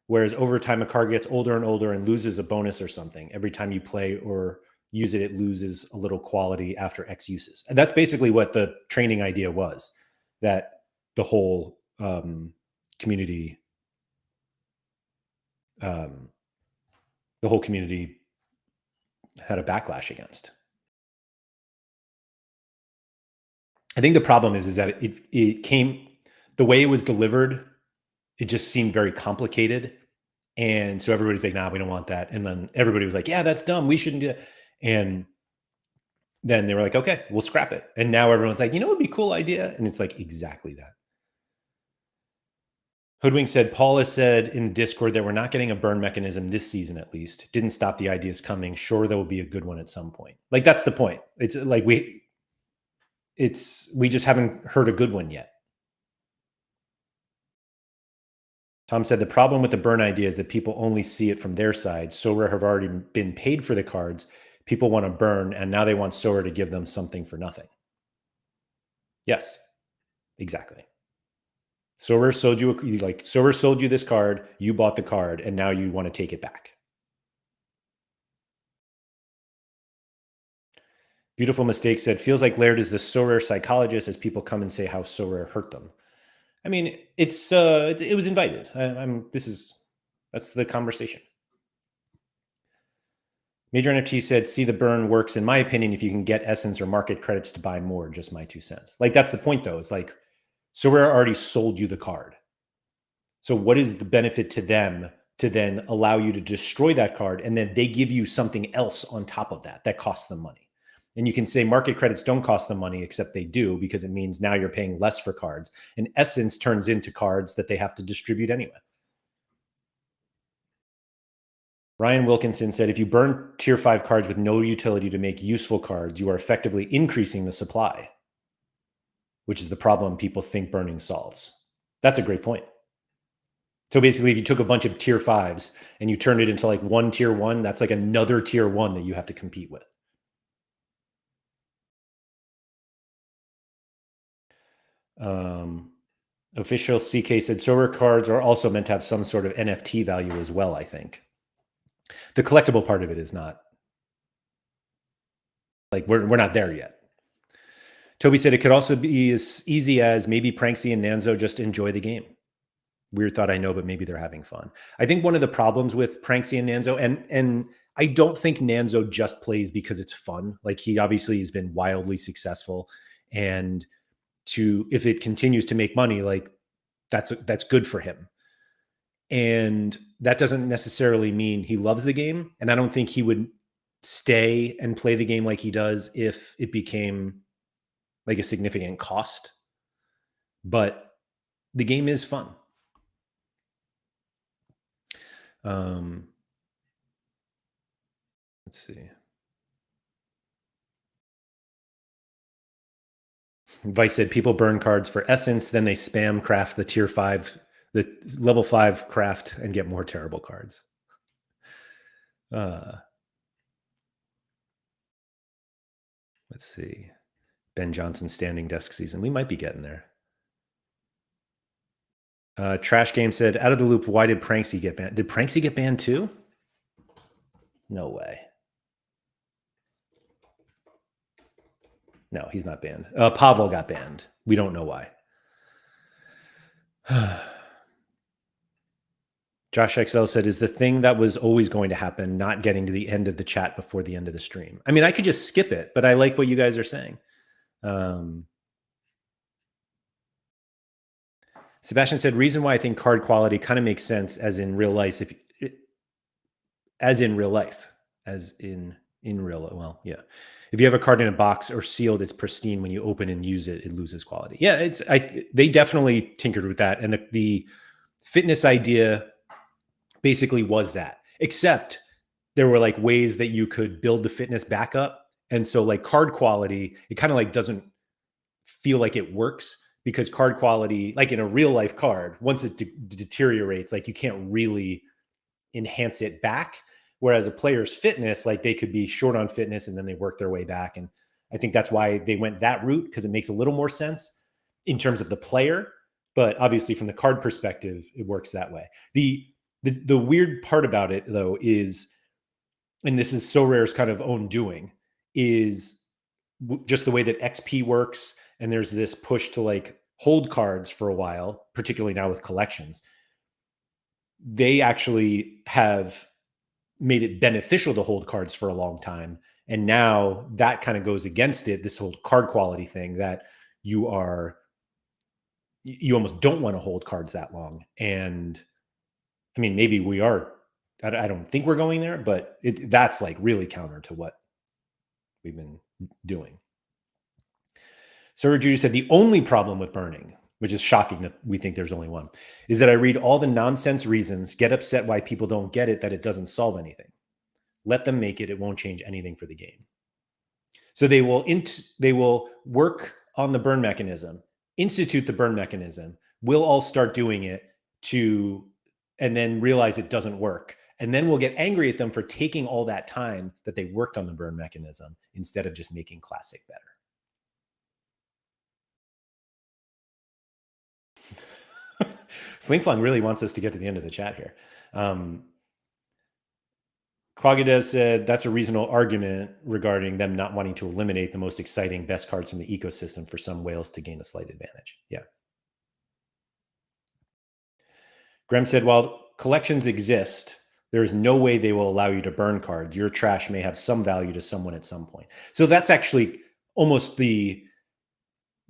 Whereas over time, a card gets older and older and loses a bonus or something. Every time you play or use it, it loses a little quality after X uses. And that's basically what the training idea was, that the whole community had a backlash against. I think the problem is that it came, the way it was delivered, it just seemed very complicated. And so everybody's like, nah, we don't want that. And then everybody was like, yeah, that's dumb. We shouldn't do that. And then they were like, okay, we'll scrap it. And now everyone's like, you know, it would be a cool idea. And it's like exactly that. Hoodwink said, Paul has said in the Discord that we're not getting a burn mechanism this season, at least. Didn't stop the ideas coming. Sure, there will be a good one at some point. Like, that's the point. It's like we just haven't heard a good one yet. Tom said, the problem with the burn idea is that people only see it from their side. Sorare have already been paid for the cards. People want to burn, and now they want Sorare to give them something for nothing. Yes, exactly. Sorare sold you this card, you bought the card, and now you want to take it back. Beautiful Mistake said, feels like Laird is the Sorare psychologist as people come and say how Sorare hurt them. I mean, it was invited. That's the conversation. Major NFT said, see, the burn works, in my opinion, if you can get essence or market credits to buy more. Just my 2 cents. Like, that's the point, though. It's like, Sorare already sold you the card. So what is the benefit to them to then allow you to destroy that card, and then they give you something else on top of that costs them money? And you can say market credits don't cost them money, except they do, because it means now you're paying less for cards. And essence turns into cards that they have to distribute anyway. Ryan Wilkinson said, if you burn tier 5 cards with no utility to make useful cards, you are effectively increasing the supply, which is the problem people think burning solves. That's a great point. So basically, if you took a bunch of tier 5s and you turned it into like one tier 1, that's like another tier 1 that you have to compete with. Official CK said, Sorare cards are also meant to have some sort of NFT value as well, I think. The collectible part of it is not. Like, we're not there yet. Toby said, it could also be as easy as maybe Pranksy and Nanzo just enjoy the game. Weird thought, I know, but maybe they're having fun. I think one of the problems with Pranksy and Nanzo, and I don't think Nanzo just plays because it's fun. Like, he obviously has been wildly successful, and if it continues to make money, like that's good for him. And that doesn't necessarily mean he loves the game. And I don't think he would stay and play the game like he does if it became like a significant cost. But the game is fun. Let's see. Vice said, people burn cards for essence, then they spam craft the tier 5, the level 5 craft, and get more terrible cards. Let's see. Ben Johnson standing desk season. We might be getting there. Trash Game said, out of the loop, why did Pranksy get banned? Did Pranksy get banned too? No way. No, he's not banned. Pavel got banned. We don't know why. Josh XL said, is the thing that was always going to happen not getting to the end of the chat before the end of the stream? I mean, I could just skip it, but I like what you guys are saying. Sebastian said, reason why I think card quality kind of makes sense as in real life, as in real life. Well, yeah. If you have a card in a box or sealed, it's pristine. When you open and use it, it loses quality. Yeah, they definitely tinkered with that. And the fitness idea basically was that, except there were like ways that you could build the fitness back up. And so like card quality, it kind of like doesn't feel like it works, because card quality, like in a real life card, once it deteriorates, like you can't really enhance it back. Whereas a player's fitness, like they could be short on fitness and then they work their way back. And I think that's why they went that route, because it makes a little more sense in terms of the player. But obviously from the card perspective, it works that way. The weird part about it though is, and this is Sorare's kind of own doing, is just the way that XP works. And there's this push to like hold cards for a while, particularly now with collections. They actually have made it beneficial to hold cards for a long time. And now that kind of goes against it, this whole card quality thing, that you almost don't want to hold cards that long. And I mean, maybe we are, I don't think we're going there, but that's like really counter to what we've been doing. Sir Judy said, the only problem with burning, which is shocking that we think there's only one, is that I read all the nonsense reasons, get upset why people don't get it, that it doesn't solve anything. Let them make it. It won't change anything for the game. So they will work on the burn mechanism, institute the burn mechanism. We'll all start doing it and then realize it doesn't work. And then we'll get angry at them for taking all that time that they worked on the burn mechanism instead of just making Classic better. Fling Flung really wants us to get to the end of the chat here. Quagadev said that's a reasonable argument regarding them not wanting to eliminate the most exciting best cards from the ecosystem for some whales to gain a slight advantage. Yeah. Graham said, while collections exist, there is no way they will allow you to burn cards. Your trash may have some value to someone at some point. So that's actually almost the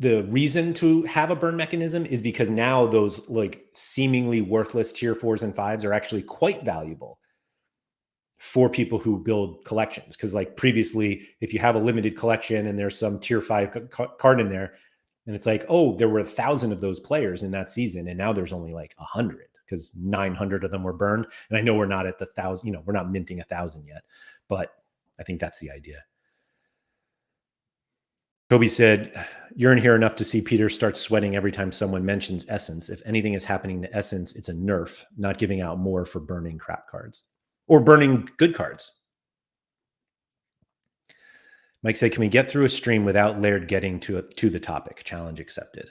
reason to have a burn mechanism, is because now those like seemingly worthless tier 4s and 5s are actually quite valuable for people who build collections. Because like previously, if you have a limited collection and there's some tier 5 card in there, and it's like, oh, there were 1,000 of those players in that season, and now there's only like 100 because 900 of them were burned. And I know we're not at the 1,000, we're not minting 1,000 yet, but I think that's the idea. Toby said, you're in here enough to see Peter start sweating every time someone mentions Essence. If anything is happening to Essence, it's a nerf, not giving out more for burning crap cards or burning good cards. Mike said, can we get through a stream without Laird getting to the topic? Challenge accepted.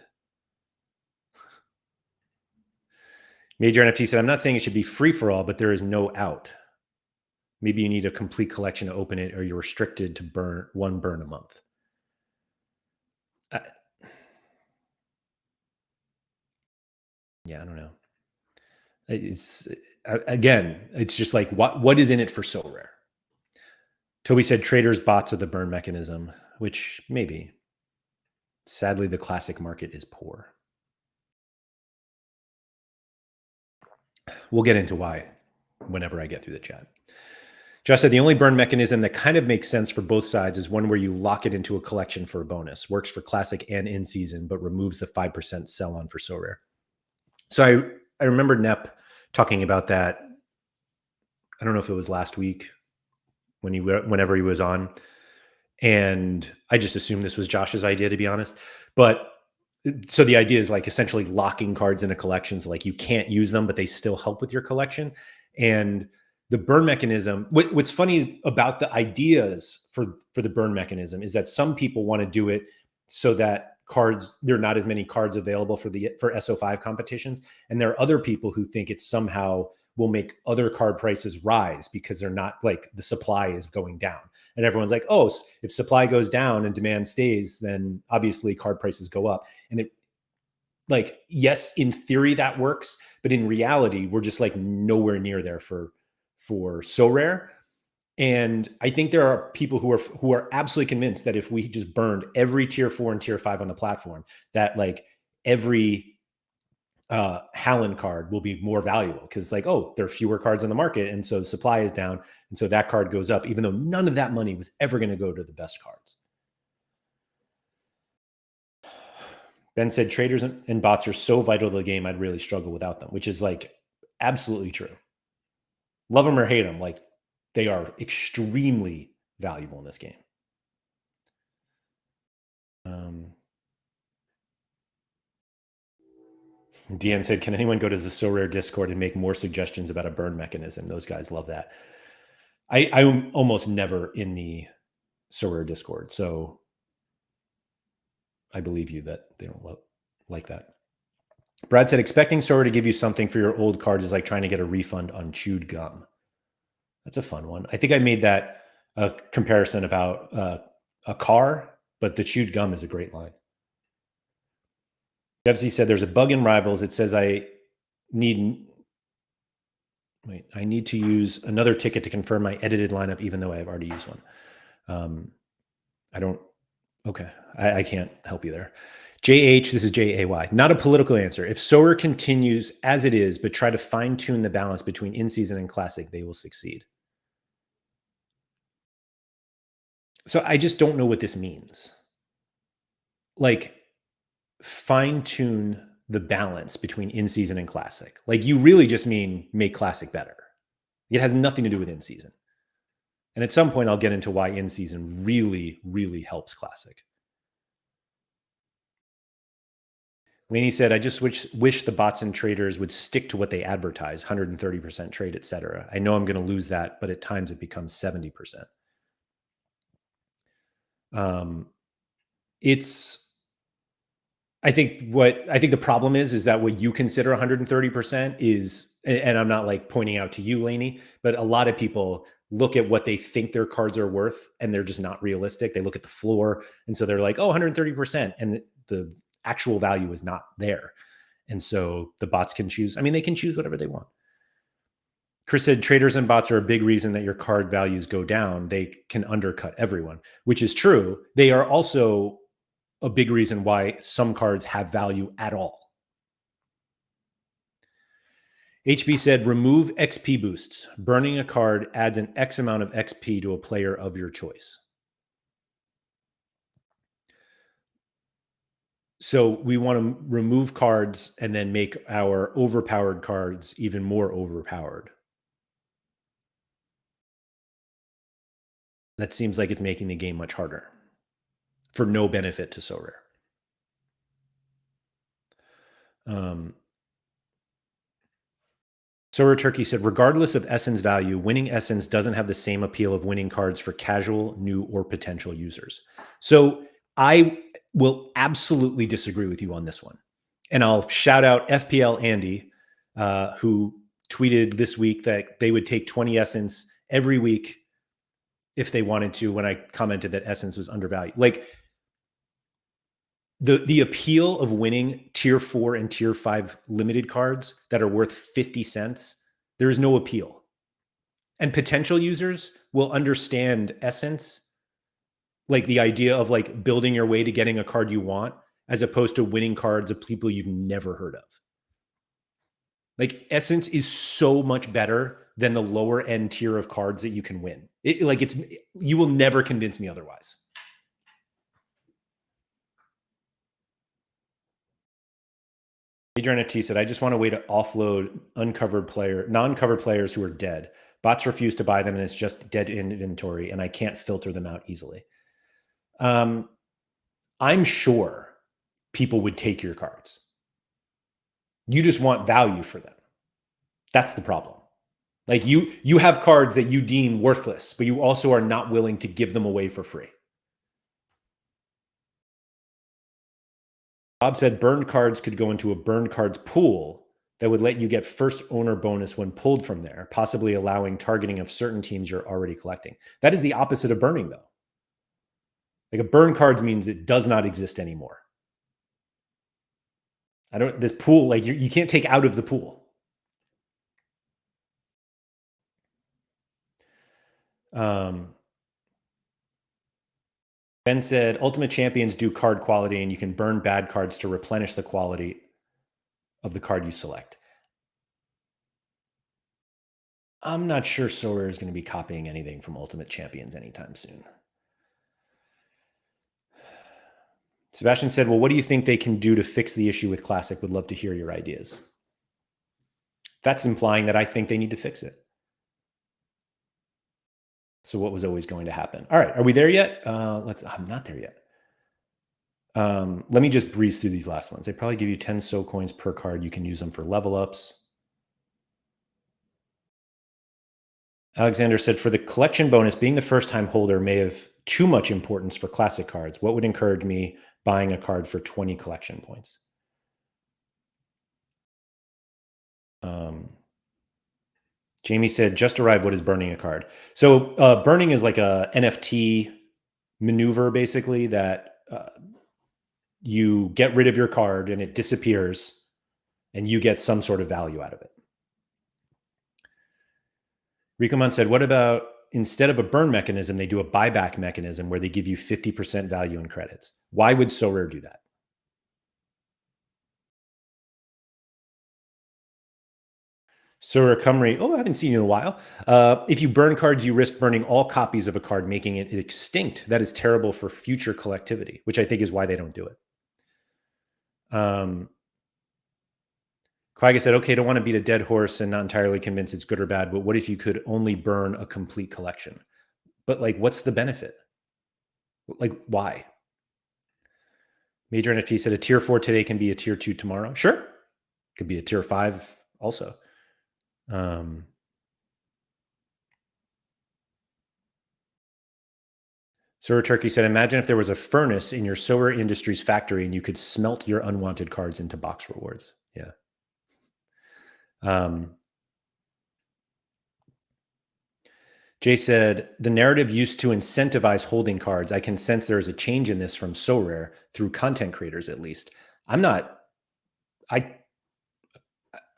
Major NFT said, I'm not saying it should be free for all, but there is no out. Maybe you need a complete collection to open it, or you're restricted to one burn a month. Yeah, I don't know. It's just like, what is in it for Sorare? Toby said traders bots are the burn mechanism, which maybe. Sadly, the classic market is poor. We'll get into why whenever I get through the chat. Josh said the only burn mechanism that kind of makes sense for both sides is one where you lock it into a collection for a bonus. Works for classic and in season, but removes the 5% sell on for Sorare. So I remember Nep talking about that. I don't know if it was last week whenever he was on. And I just assumed this was Josh's idea, to be honest. But so the idea is like essentially locking cards in a collection. So like you can't use them, but they still help with your collection. And the burn mechanism, what's funny about the ideas for the burn mechanism is that some people want to do it so that cards, there are not as many cards available for SO5 competitions. And there are other people who think it somehow will make other card prices rise because they're not, like, the supply is going down. And everyone's like, oh, if supply goes down and demand stays, then obviously card prices go up. And it, like, yes, in theory that works, but in reality, we're just like nowhere near there for Sorare. And I think there are people who are absolutely convinced that if we just burned every tier 4 and tier 5 on the platform, that, like, every Hallen card will be more valuable because, like, oh, there are fewer cards on the market, and so the supply is down, and so that card goes up, even though none of that money was ever going to go to the best cards. Ben said traders and bots are so vital to the game, I'd really struggle without them, which is, like, absolutely true. Love them or hate them, like, they are extremely valuable in this game. Deanne said, can anyone go to the Sorare Discord and make more suggestions about a burn mechanism? Those guys love that. I'm almost never in the Sorare Discord, so I believe you that they don't like that. Brad said, expecting Sorare to give you something for your old cards is like trying to get a refund on chewed gum. That's a fun one. I think I made that a comparison about a car, but the chewed gum is a great line. Jebsy said, there's a bug in Rivals. It says I need to use another ticket to confirm my edited lineup, even though I've already used one. I can't help you there. JH, this is JAY. Not a political answer. If Sorare continues as it is, but try to fine tune the balance between in-season and classic, they will succeed. So I just don't know what this means. Like, fine tune the balance between in-season and classic. Like, you really just mean make classic better. It has nothing to do with in-season. And at some point, I'll get into why in-season really, really helps classic. Laney said, I just wish the bots and traders would stick to what they advertise, 130% trade, etc. I know I'm going to lose that, but at times it becomes 70%. I think the problem is that what you consider 130% is, and I'm not, like, pointing out to you, Laney, but a lot of people look at what they think their cards are worth, and they're just not realistic. They look at the floor, and so they're like, oh, 130%, and the actual value is not there. And so the bots can choose. I mean, they can choose whatever they want. Chris said, traders and bots are a big reason that your card values go down. They can undercut everyone, which is true. They are also a big reason why some cards have value at all. HB said, remove XP boosts. Burning a card adds an X amount of XP to a player of your choice. So we want to remove cards and then make our overpowered cards even more overpowered. That seems like it's making the game much harder for no benefit to Sorare. Sorare Turkey said, regardless of Essence value, winning Essence doesn't have the same appeal of winning cards for casual, new, or potential users. So I will absolutely disagree with you on this one. And I'll shout out FPL Andy, who tweeted this week that they would take 20 Essence every week if they wanted to, when I commented that Essence was undervalued. Like, the appeal of winning tier 4 and tier 5 limited cards that are worth 50 cents, there is no appeal. And potential users will understand Essence, like the idea of, like, building your way to getting a card you want, as opposed to winning cards of people you've never heard of. Like, Essence is so much better than the lower end tier of cards that you can win. You will never convince me otherwise. Adrian T said, I just want a way to offload non-covered players who are dead. Bots refuse to buy them, and it's just dead inventory, and I can't filter them out easily. I'm sure people would take your cards. You just want value for them. That's the problem. Like, you have cards that you deem worthless, but you also are not willing to give them away for free. Bob said burned cards could go into a burned cards pool that would let you get first owner bonus when pulled from there, possibly allowing targeting of certain teams you're already collecting. That is the opposite of burning, though. Like a burn cards means it does not exist anymore. This pool, like you can't take out of the pool. Ben said, Ultimate Champions do card quality, and you can burn bad cards to replenish the quality of the card you select. I'm not sure Sorare is going to be copying anything from Ultimate Champions anytime soon. Sebastian said, well, what do you think they can do to fix the issue with Classic? Would love to hear your ideas. That's implying that I think they need to fix it. So what was always going to happen? All right, are we there yet? I'm not there yet. Let me just breeze through these last ones. They probably give you 10 SO coins per card. You can use them for level ups. Alexander said, for the collection bonus, being the first time holder may have too much importance for classic cards. What would encourage me buying a card for 20 collection points? Jamie said, just arrived. What is burning a card? So burning is like a NFT maneuver, basically, that you get rid of your card and it disappears and you get some sort of value out of it. Rikoman said, what about instead of a burn mechanism, they do a buyback mechanism where they give you 50% value in credits? Why would Sorare do that? Sorare Cumry, I haven't seen you in a while. If you burn cards, you risk burning all copies of a card, making it extinct. That is terrible for future collectivity, which I think is why they don't do it. Quagga said, okay, don't want to beat a dead horse and not entirely convinced it's good or bad, but what if you could only burn a complete collection? But like, what's the benefit? Like, why? Major NFT said a tier 4 today can be a tier 2 tomorrow. Sure. Could be a tier 5 also. Sorare Turkey said, imagine if there was a furnace in your Sorare Industries factory and you could smelt your unwanted cards into box rewards. Yeah. Jay said, the narrative used to incentivize holding cards. I can sense there is a change in this from Sorare through content creators, at least.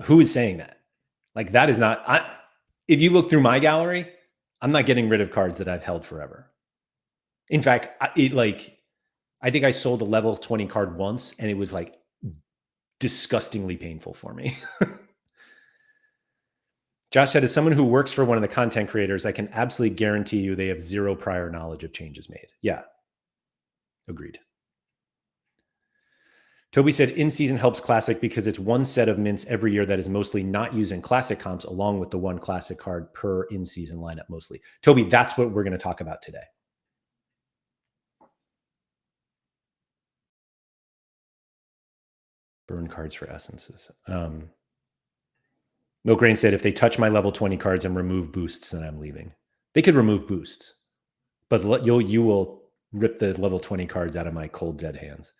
Who is saying that? Like, that is not, if you look through my gallery, I'm not getting rid of cards that I've held forever. In fact, I think I sold a level 20 card once and it was like disgustingly painful for me. Josh said, as someone who works for one of the content creators, I can absolutely guarantee you they have zero prior knowledge of changes made. Yeah. Agreed. Toby said, in-season helps Classic because it's one set of mints every year that is mostly not using Classic comps along with the one Classic card per in-season lineup mostly. Toby, that's what we're going to talk about today. Burn cards for essences. Milk Grain said, if they touch my level 20 cards and remove boosts, then I'm leaving. They could remove boosts, but you will rip the level 20 cards out of my cold, dead hands.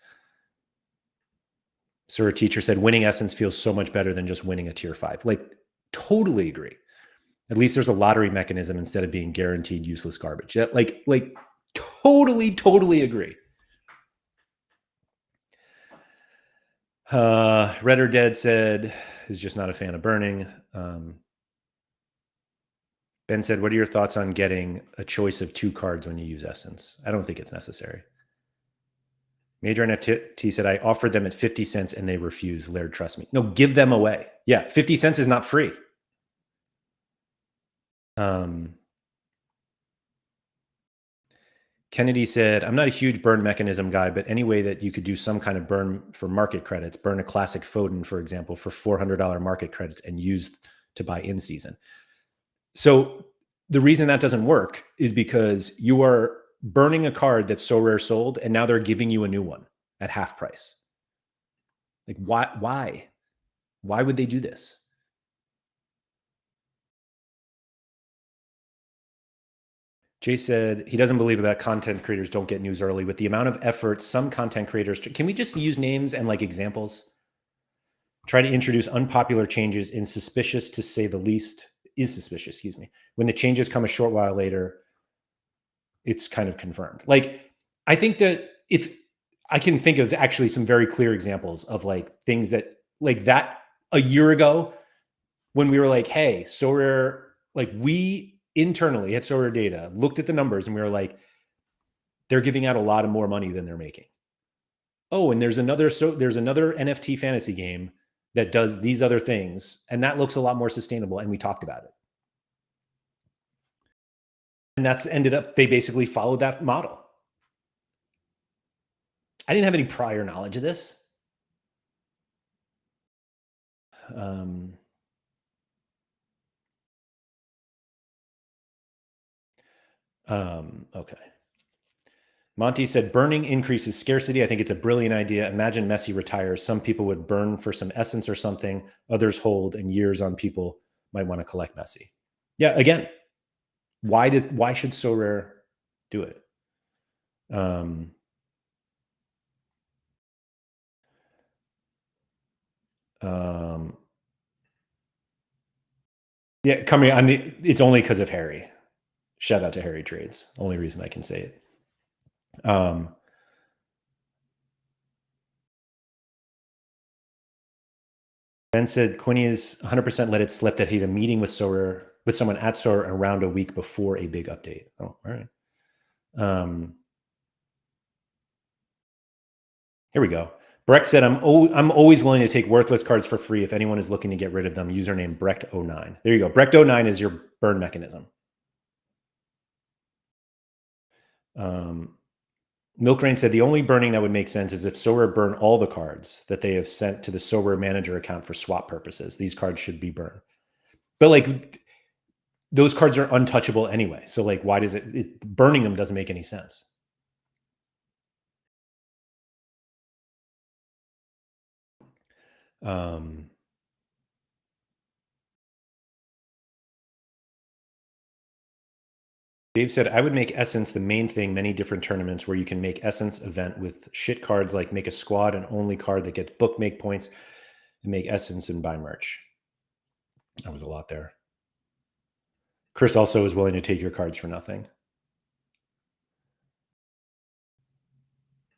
So a teacher said, winning essence feels so much better than just winning a tier 5. Like, totally agree. At least there's a lottery mechanism instead of being guaranteed useless garbage. Yeah, like totally agree. Red or Dead said, is just not a fan of burning. Ben said, what are your thoughts on getting a choice of 2 cards when you use essence? I don't think it's necessary. Major NFT said, I offered them at 50 cents and they refused. Laird, trust me. No, give them away. Yeah, 50 cents is not free. Kennedy said, I'm not a huge burn mechanism guy, but any way that you could do some kind of burn for market credits, burn a classic Foden, for example, for $400 market credits and use to buy in season. So the reason that doesn't work is because you are burning a card that's Sorare sold, and now they're giving you a new one at half price. Like, why? Why would they do this? Jay said he doesn't believe that content creators don't get news early. With the amount of effort some content creators, can we just use names and like examples? Try to introduce unpopular changes in suspicious, to say the least, is suspicious, excuse me. When the changes come a short while later, it's kind of confirmed. Like, I think that if I can think of actually some very clear examples of like things that like that a year ago when we were like, hey, Sorare, like we internally at Sorare Data looked at the numbers and we were like, they're giving out a lot of more money than they're making. Oh, and there's another NFT fantasy game that does these other things, and that looks a lot more sustainable. And we talked about it. And that's ended up, they basically followed that model. I didn't have any prior knowledge of this. Okay. Monty said, burning increases scarcity. I think it's a brilliant idea. Imagine Messi retires. Some people would burn for some essence or something. Others hold, and years on people might want to collect Messi. Yeah, again, why should Sorare do it? Yeah, coming. It's only because of Harry. Shout out to Harry Trades. Only reason I can say it. Ben said Quinny is 100% let it slip that he had a meeting with Sorare, with someone at Sorare around a week before a big update. Oh, all right. Here we go. Breck said, I'm always willing to take worthless cards for free if anyone is looking to get rid of them. Username Brecht09. There you go. Brecht09 is your burn mechanism. Milkrain said the only burning that would make sense is if Sorare burn all the cards that they have sent to the Sorare manager account for swap purposes. These cards should be burned. But like those cards are untouchable anyway. So like why does burning them doesn't make any sense. Dave said, I would make Essence the main thing, many different tournaments where you can make Essence event with shit cards like make a squad and only card that gets bookmake points and make Essence and buy merch. That was a lot there. Chris also is willing to take your cards for nothing.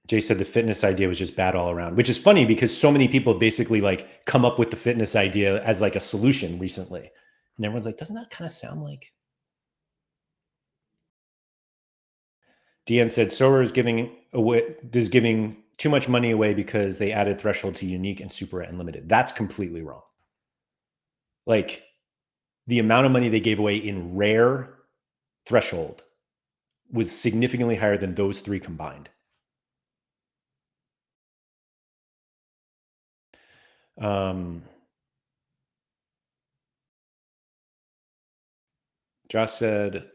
Jay said the fitness idea was just bad all around, which is funny because so many people basically like come up with the fitness idea as like a solution recently. And everyone's like, doesn't that kind of sound like... Deanne said Sorare is giving too much money away because they added threshold to unique and super and limited. That's completely wrong. Like the amount of money they gave away in rare threshold was significantly higher than those three combined. Josh said,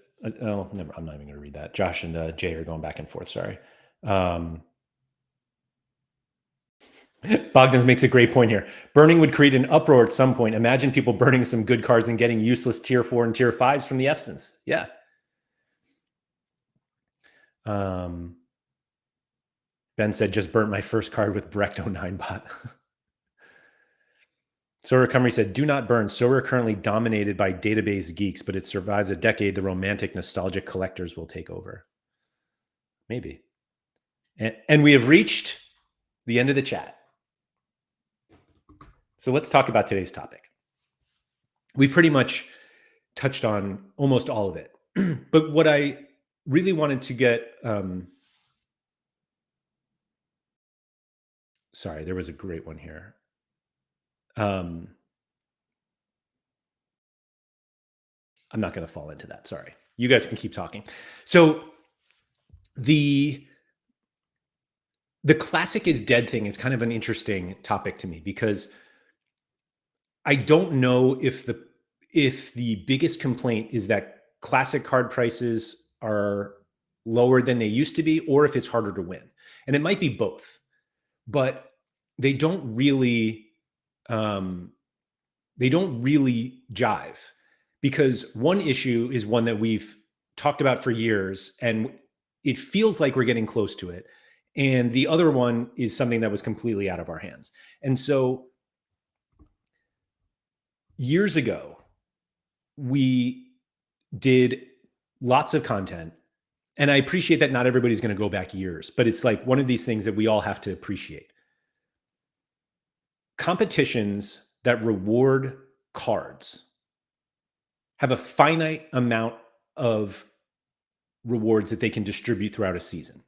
oh, never, I'm not even going to read that. Josh and Jay are going back and forth. Sorry. Bogdan makes a great point here. Burning would create an uproar at some point. Imagine people burning some good cards and getting useless tier 4 and tier 5s from the Essence. Yeah. Ben said, just burnt my first card with Brecht09 bot. Sorare Cumry said, do not burn. Sorare currently dominated by database geeks, but it survives a decade. The romantic, nostalgic collectors will take over. Maybe. And we have reached the end of the chat. So let's talk about today's topic. We pretty much touched on almost all of it. But what I really wanted to get... sorry, there was a great one here. I'm not going to fall into that. Sorry. You guys can keep talking. So the classic is dead thing is kind of an interesting topic to me because I don't know if the biggest complaint is that classic card prices are lower than they used to be, or if it's harder to win. And it might be both, but they don't really jive, because one issue is one that we've talked about for years, and it feels like we're getting close to it. And the other one is something that was completely out of our hands. And so years ago, we did lots of content. And I appreciate that not everybody's going to go back years, but it's like one of these things that we all have to appreciate. Competitions that reward cards have a finite amount of rewards that they can distribute throughout a season.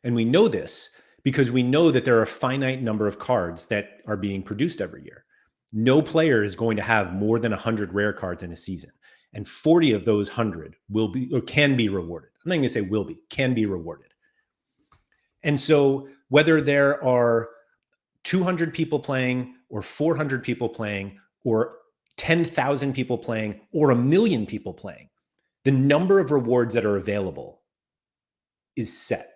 And we know this because we know that there are a finite number of cards that are being produced every year. No player is going to have more than 100 rare cards in a season. And 40 of those 100 will be or can be rewarded. I'm not going to say will be, can be rewarded. And so whether there are 200 people playing or 400 people playing or 10,000 people playing or 1 million people playing, the number of rewards that are available is set.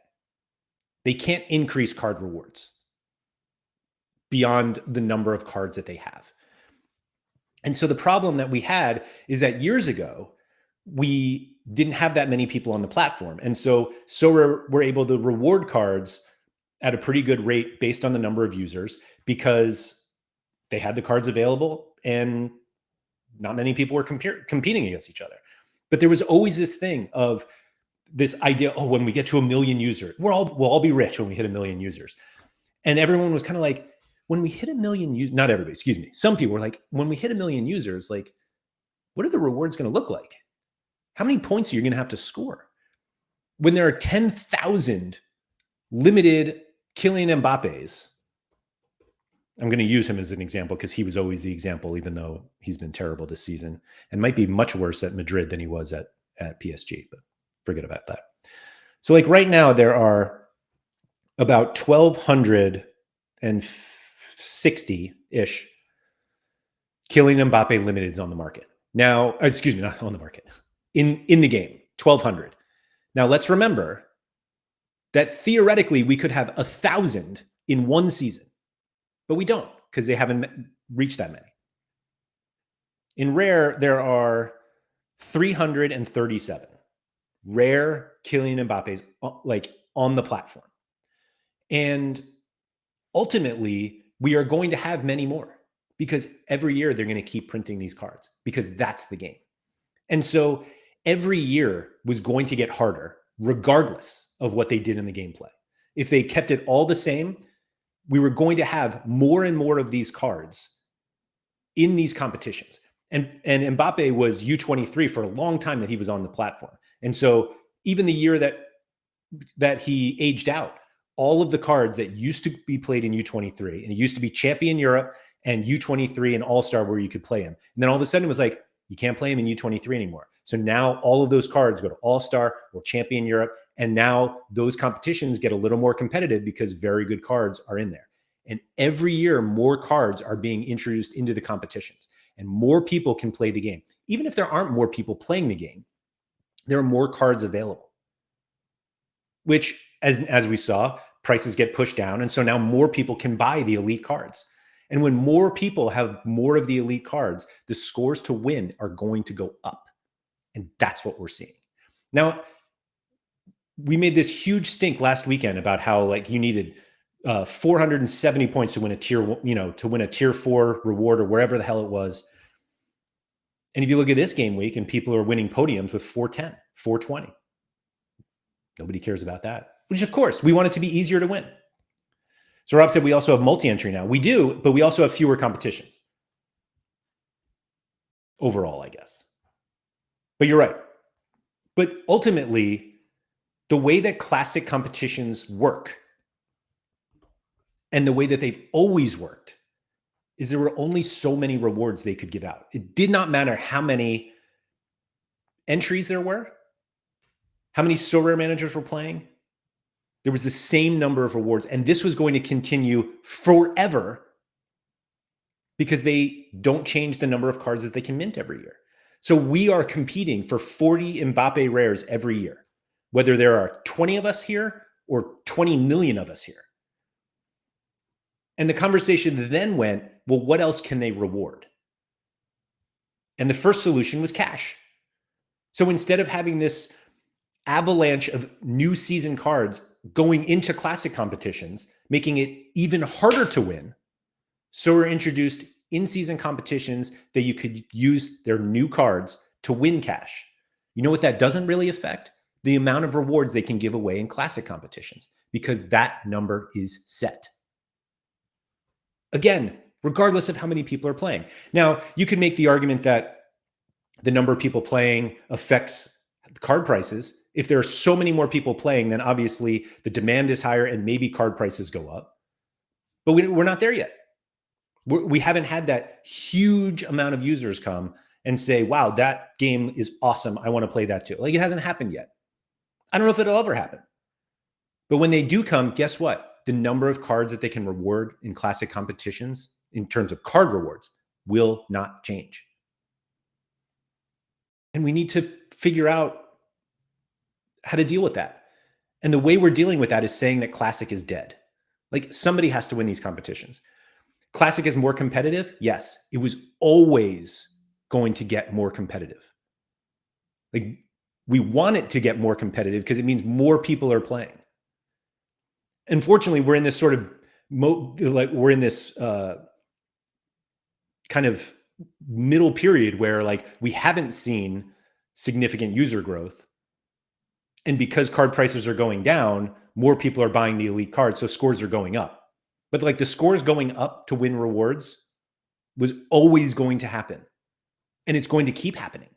They can't increase card rewards beyond the number of cards that they have. And so the problem that we had is that years ago, we didn't have that many people on the platform. And so we're able to reward cards at a pretty good rate based on the number of users because they had the cards available and not many people were competing against each other. But there was always this thing of this idea, oh, when we get to 1 million users, we'll all be rich when we hit 1 million users. And everyone was kind of like, when we hit 1 million users, not everybody, excuse me. Some people were like, when we hit 1 million users, like, what are the rewards going to look like? How many points are you going to have to score? When there are 10,000 limited Kylian Mbappe's, I'm going to use him as an example because he was always the example, even though he's been terrible this season and might be much worse at Madrid than he was at PSG, but forget about that. So like right now, there are about 1,260-ish Kylian Mbappe limiteds on the market. Now, excuse me, not on the market, in the game, 1,200. Now let's remember that theoretically we could have 1,000 in one season, but we don't because they haven't reached that many. In rare, there are 337 rare Kylian Mbappe's like on the platform. And ultimately, we are going to have many more because every year they're going to keep printing these cards because that's the game. And so every year was going to get harder regardless of what they did in the gameplay. If they kept it all the same, we were going to have more and more of these cards in these competitions. And Mbappe was U23 for a long time that he was on the platform. And so even the year that he aged out, all of the cards that used to be played in U23, and it used to be Champion Europe and U23 and All-Star where you could play him. And then all of a sudden it was like, you can't play him in U23 anymore. So now all of those cards go to All-Star or Champion Europe. And now those competitions get a little more competitive because very good cards are in there. And every year, more cards are being introduced into the competitions and more people can play the game. Even if there aren't more people playing the game, there are more cards available, which as we saw, prices get pushed down. And so now more people can buy the elite cards. And when more people have more of the elite cards, the scores to win are going to go up. And that's what we're seeing. Now, we made this huge stink last weekend about how like you needed 470 points to win a tier 4 reward or wherever the hell it was. And if you look at this game week and people are winning podiums with 410, 420, nobody cares about that, which of course we want it to be easier to win. So Rob said we also have multi-entry now. We do, but we also have fewer competitions overall, I guess. But you're right. But ultimately, the way that classic competitions work and the way that they've always worked is there were only so many rewards they could give out. It did not matter how many entries there were, how many Sorare managers were playing. There was the same number of rewards, and this was going to continue forever because they don't change the number of cards that they can mint every year. So we are competing for 40 Mbappe rares every year, whether there are 20 of us here or 20 million of us here. And the conversation then went, well, what else can they reward? And the first solution was cash. So instead of having this avalanche of new season cards going into classic competitions, making it even harder to win. Sorare introduced in-season competitions that you could use their new cards to win cash. You know what that doesn't really affect? The amount of rewards they can give away in classic competitions, because that number is set. Again, regardless of how many people are playing. Now, you could make the argument that the number of people playing affects card prices. If there are so many more people playing, then obviously the demand is higher and maybe card prices go up. But we're not there yet. We haven't had that huge amount of users come and say, wow, that game is awesome. I want to play that too. Like, it hasn't happened yet. I don't know if it'll ever happen. But when they do come, guess what? The number of cards that they can reward in classic competitions in terms of card rewards will not change. And we need to figure out how to deal with that. And the way we're dealing with that is saying that classic is dead. Like, somebody has to win these competitions. Classic is more competitive. Yes, it was always going to get more competitive. Like, we want it to get more competitive because it means more people are playing. Unfortunately, we're in this sort of we're in this kind of middle period where, like, we haven't seen significant user growth, and because card prices are going down, more people are buying the elite cards, so scores are going up. But like, the scores going up to win rewards was always going to happen, and it's going to keep happening.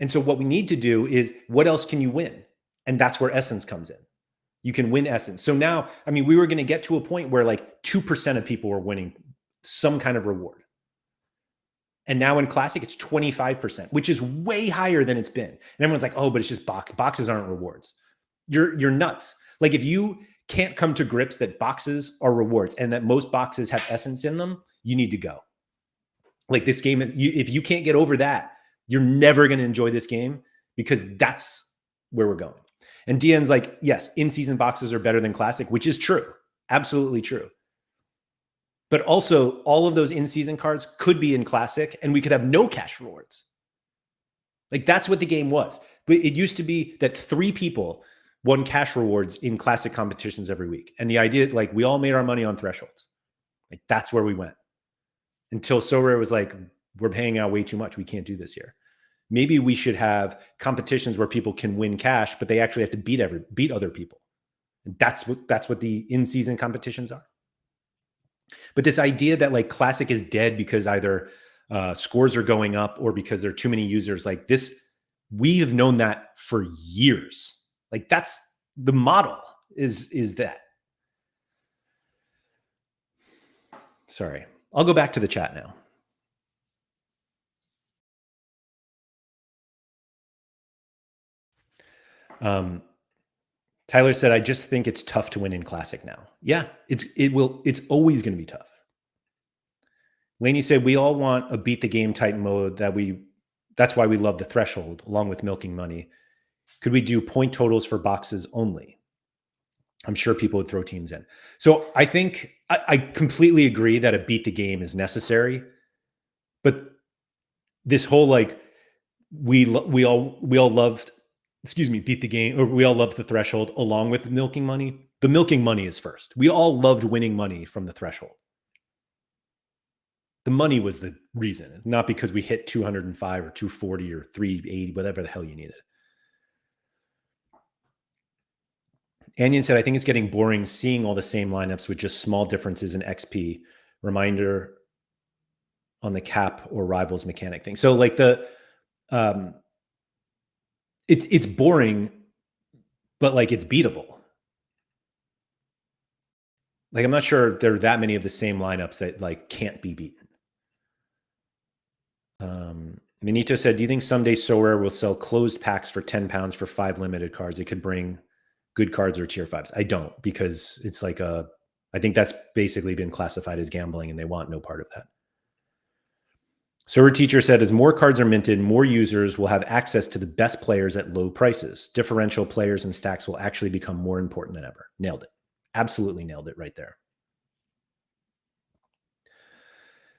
And so what we need to do is, what else can you win? And that's where Essence comes in. You can win Essence. So now, I mean, we were going to get to a point where like 2% of people were winning some kind of reward. And now in Classic, it's 25%, which is way higher than it's been. And everyone's like, oh, but it's just boxes aren't rewards. You're nuts. Like, if you can't come to grips that boxes are rewards and that most boxes have Essence in them, you need to go. Like, this game, if you can't get over that, you're never going to enjoy this game, because that's where we're going. And DN's like, yes, in-season boxes are better than Classic, which is true. Absolutely true. But also, all of those in-season cards could be in Classic, and we could have no cash rewards. Like, that's what the game was. But it used to be that 3 people won cash rewards in Classic competitions every week. And the idea is, like, we all made our money on thresholds. Like, that's where we went. Until Sorare was like, we're paying out way too much. We can't do this here. Maybe we should have competitions where people can win cash, but they actually have to beat other people. And that's what the in-season competitions are. But this idea that like Classic is dead because either scores are going up or because there are too many users, like this, we have known that for years. Like, that's the model is that. Sorry. I'll go back to the chat now. Tyler said, I just think it's tough to win in Classic now. Yeah, it's always going to be tough. Laney said, we all want a beat the game type mode that's why we love the threshold along with milking money. Could we do point totals for boxes only? I'm sure people would throw teams in. So I think I completely agree that a beat the game is necessary, but this whole, like, we all loved, beat the game, or we all loved the threshold along with milking money. The milking money is first. We all loved winning money from the threshold. The money was the reason, not because we hit 205 or 240 or 380, whatever the hell you needed. Anion said, I think it's getting boring seeing all the same lineups with just small differences in XP. Reminder on the cap or rivals mechanic thing. So like it's boring, but like it's beatable. Like, I'm not sure there are that many of the same lineups that like can't be beaten. Minito said, do you think someday Sorare will sell closed packs for £10 for 5 limited cards? It could bring good cards or tier 5s. I don't, because it's like I think that's basically been classified as gambling and they want no part of that. Sorare Teacher said, as more cards are minted, more users will have access to the best players at low prices. Differential players and stacks will actually become more important than ever. Nailed it. Absolutely nailed it right there.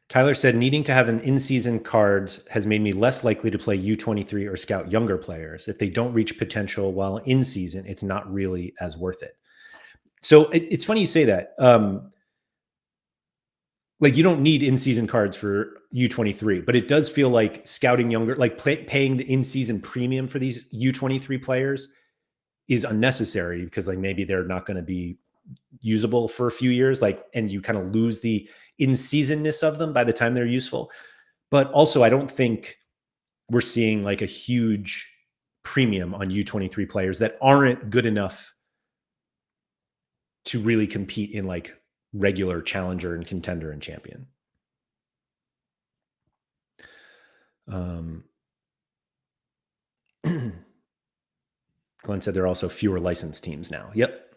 Tyler said, needing to have an in-season cards has made me less likely to play U23 or scout younger players. If they don't reach potential while in season, it's not really as worth it. So it's funny you say that. Like you don't need in-season cards for U23, but it does feel like scouting younger, like paying the in-season premium for these U23 players is unnecessary because like maybe they're not going to be usable for a few years, like, and you kind of lose the in-seasonness of them by the time they're useful. But also, I don't think we're seeing like a huge premium on U23 players that aren't good enough to really compete in like regular challenger and contender and champion. Glenn said there are also fewer licensed teams now. Yep.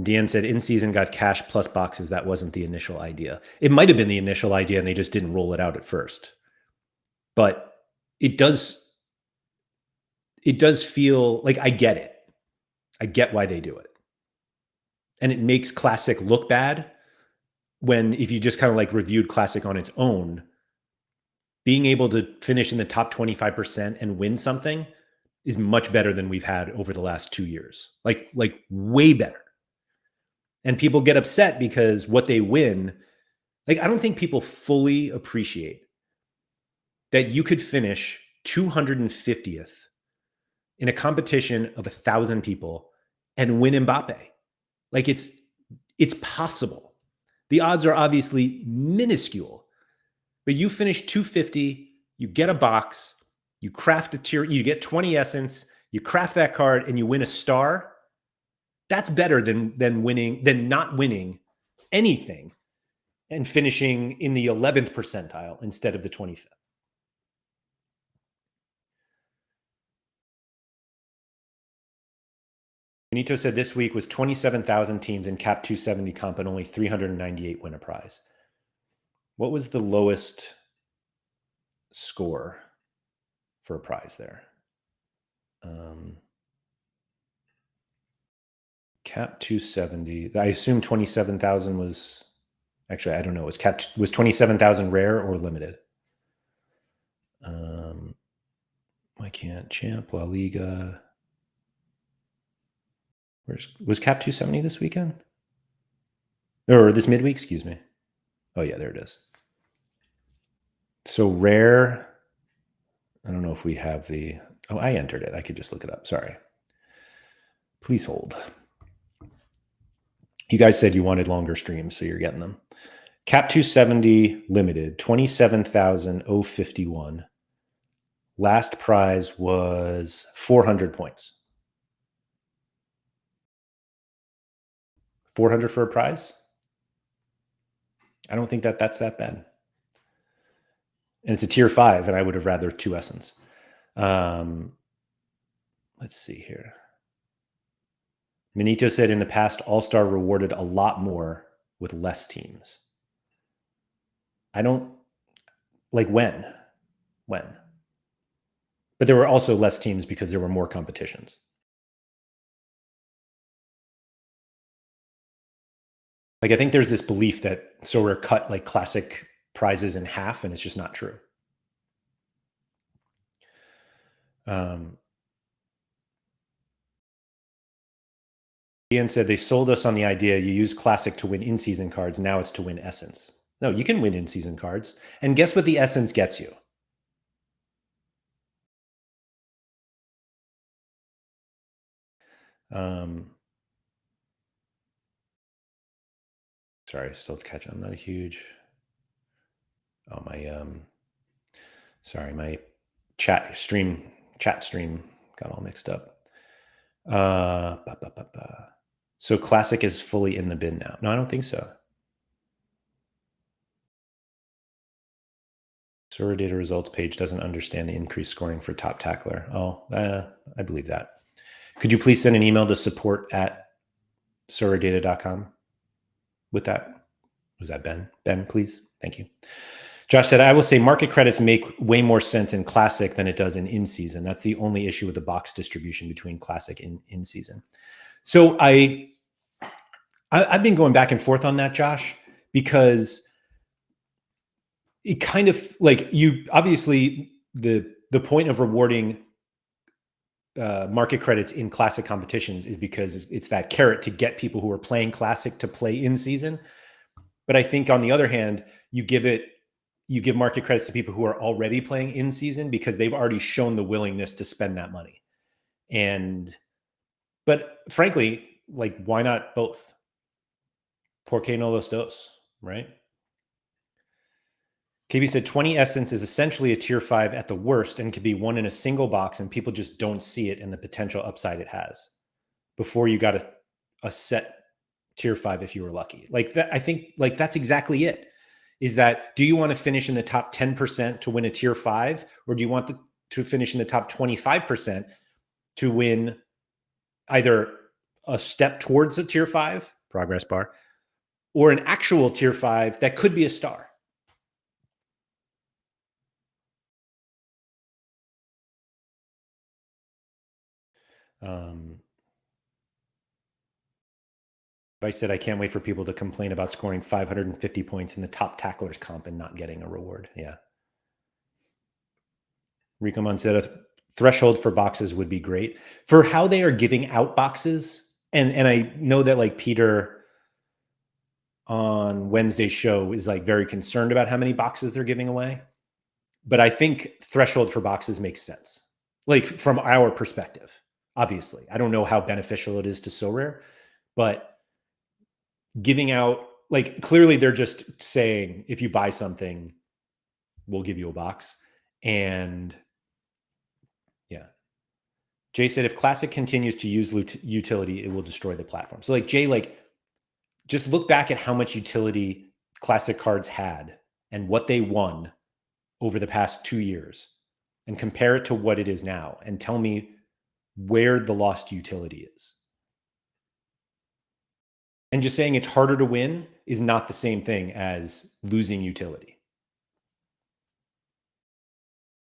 Deanne said in-season got cash plus boxes. That wasn't the initial idea. It might have been the initial idea and they just didn't roll it out at first. But it does feel like I get it. I get why they do it. And it makes Classic look bad when, if you just kind of like reviewed Classic on its own, being able to finish in the top 25% and win something is much better than we've had over the last 2 years. Like way better. And people get upset because what they win, like I don't think people fully appreciate that you could finish 250th in a competition of 1,000 people and win Mbappe. Like it's possible. The odds are obviously minuscule, but you finish 250, you get a box, you craft a tier, you get 20 essence, you craft that card and you win a star. That's better than not winning anything and finishing in the 11th percentile instead of the 25th. Benito said this week was 27,000 teams in Cap 270 comp and only 398 win a prize. What was the lowest score for a prize there? Cap 270. I assume 27,000 was, actually, I don't know. Was 27,000 rare or limited? Why can't Champ, La Liga? Was Cap 270 this weekend? Or this midweek, excuse me. Oh yeah, there it is. So rare, I don't know if we have the, oh, I entered it. I could just look it up. Sorry. Please hold. You guys said you wanted longer streams, so you're getting them. Cap 270 limited, 27,051. Last prize was 400 points. 400 for a prize? I don't think that's that bad. And it's a tier 5, and I would have rather 2 essence. Let's see here. Benito said in the past, All-Star rewarded a lot more with less teams. I don't, like when? But there were also less teams because there were more competitions. Like I think there's this belief that Sorare cut like classic prizes in half, and it's just not true. Ian said they sold us on the idea you use classic to win in-season cards. Now it's to win essence. No, you can win in-season cards. And guess what the essence gets you? Sorry, still catching. I'm not a huge. Oh, my sorry, my chat stream got all mixed up. So classic is fully in the bin now. No, I don't think so. Sorare data results page doesn't understand the increased scoring for top tackler. Oh, I believe that. Could you please send an email to support@soraredata.com with that? Was that Ben? Ben, please. Thank you. Josh said, I will say market credits make way more sense in classic than it does in-season. That's the only issue with the box distribution between classic and in-season. So I've been going back and forth on that, Josh. because it kind of like you obviously the point of rewarding market credits in classic competitions is because it's that carrot to get people who are playing classic to play in season. But I think on the other hand, you give market credits to people who are already playing in season because they've already shown the willingness to spend that money. But frankly, like, why not both? Por qué no los dos, right? KB said 20 Essence is essentially a tier 5 at the worst and can be won in a single box, and people just don't see it and the potential upside it has before you got a set tier 5 if you were lucky. Like that, I think like that's exactly it. Is that, do you want to finish in the top 10% to win a tier 5, or do you want to finish in the top 25% to win either a step towards a tier 5 progress bar or an actual tier 5 that could be a star? I said I can't wait for people to complain about scoring 550 points in the top tacklers comp and not getting a reward. Yeah. Rico Mon said a threshold for boxes would be great for how they are giving out boxes. And I know that like Peter on Wednesday's show is like very concerned about how many boxes they're giving away. But I think threshold for boxes makes sense. Like from our perspective, obviously. I don't know how beneficial it is to Sorare, but giving out, like, clearly they're just saying, if you buy something, we'll give you a box. And yeah. Jay said, if Classic continues to use utility, it will destroy the platform. So like Jay, like, just look back at how much utility Classic cards had and what they won over the past 2 years and compare it to what it is now and tell me where the lost utility is. And just saying it's harder to win is not the same thing as losing utility.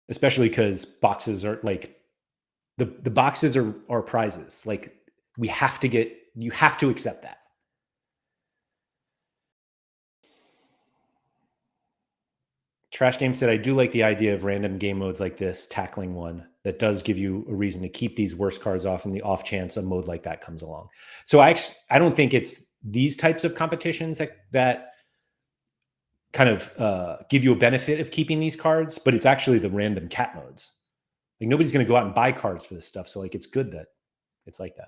Especially because boxes are like, the boxes are prizes. Like, you have to accept that. Trash Game said, I do like the idea of random game modes like this, tackling one that does give you a reason to keep these worst cards off in the off chance a mode like that comes along. So I don't think it's these types of competitions that kind of give you a benefit of keeping these cards, but it's actually the random cat modes. Like, nobody's going to go out and buy cards for this stuff. So like, it's good that it's like that.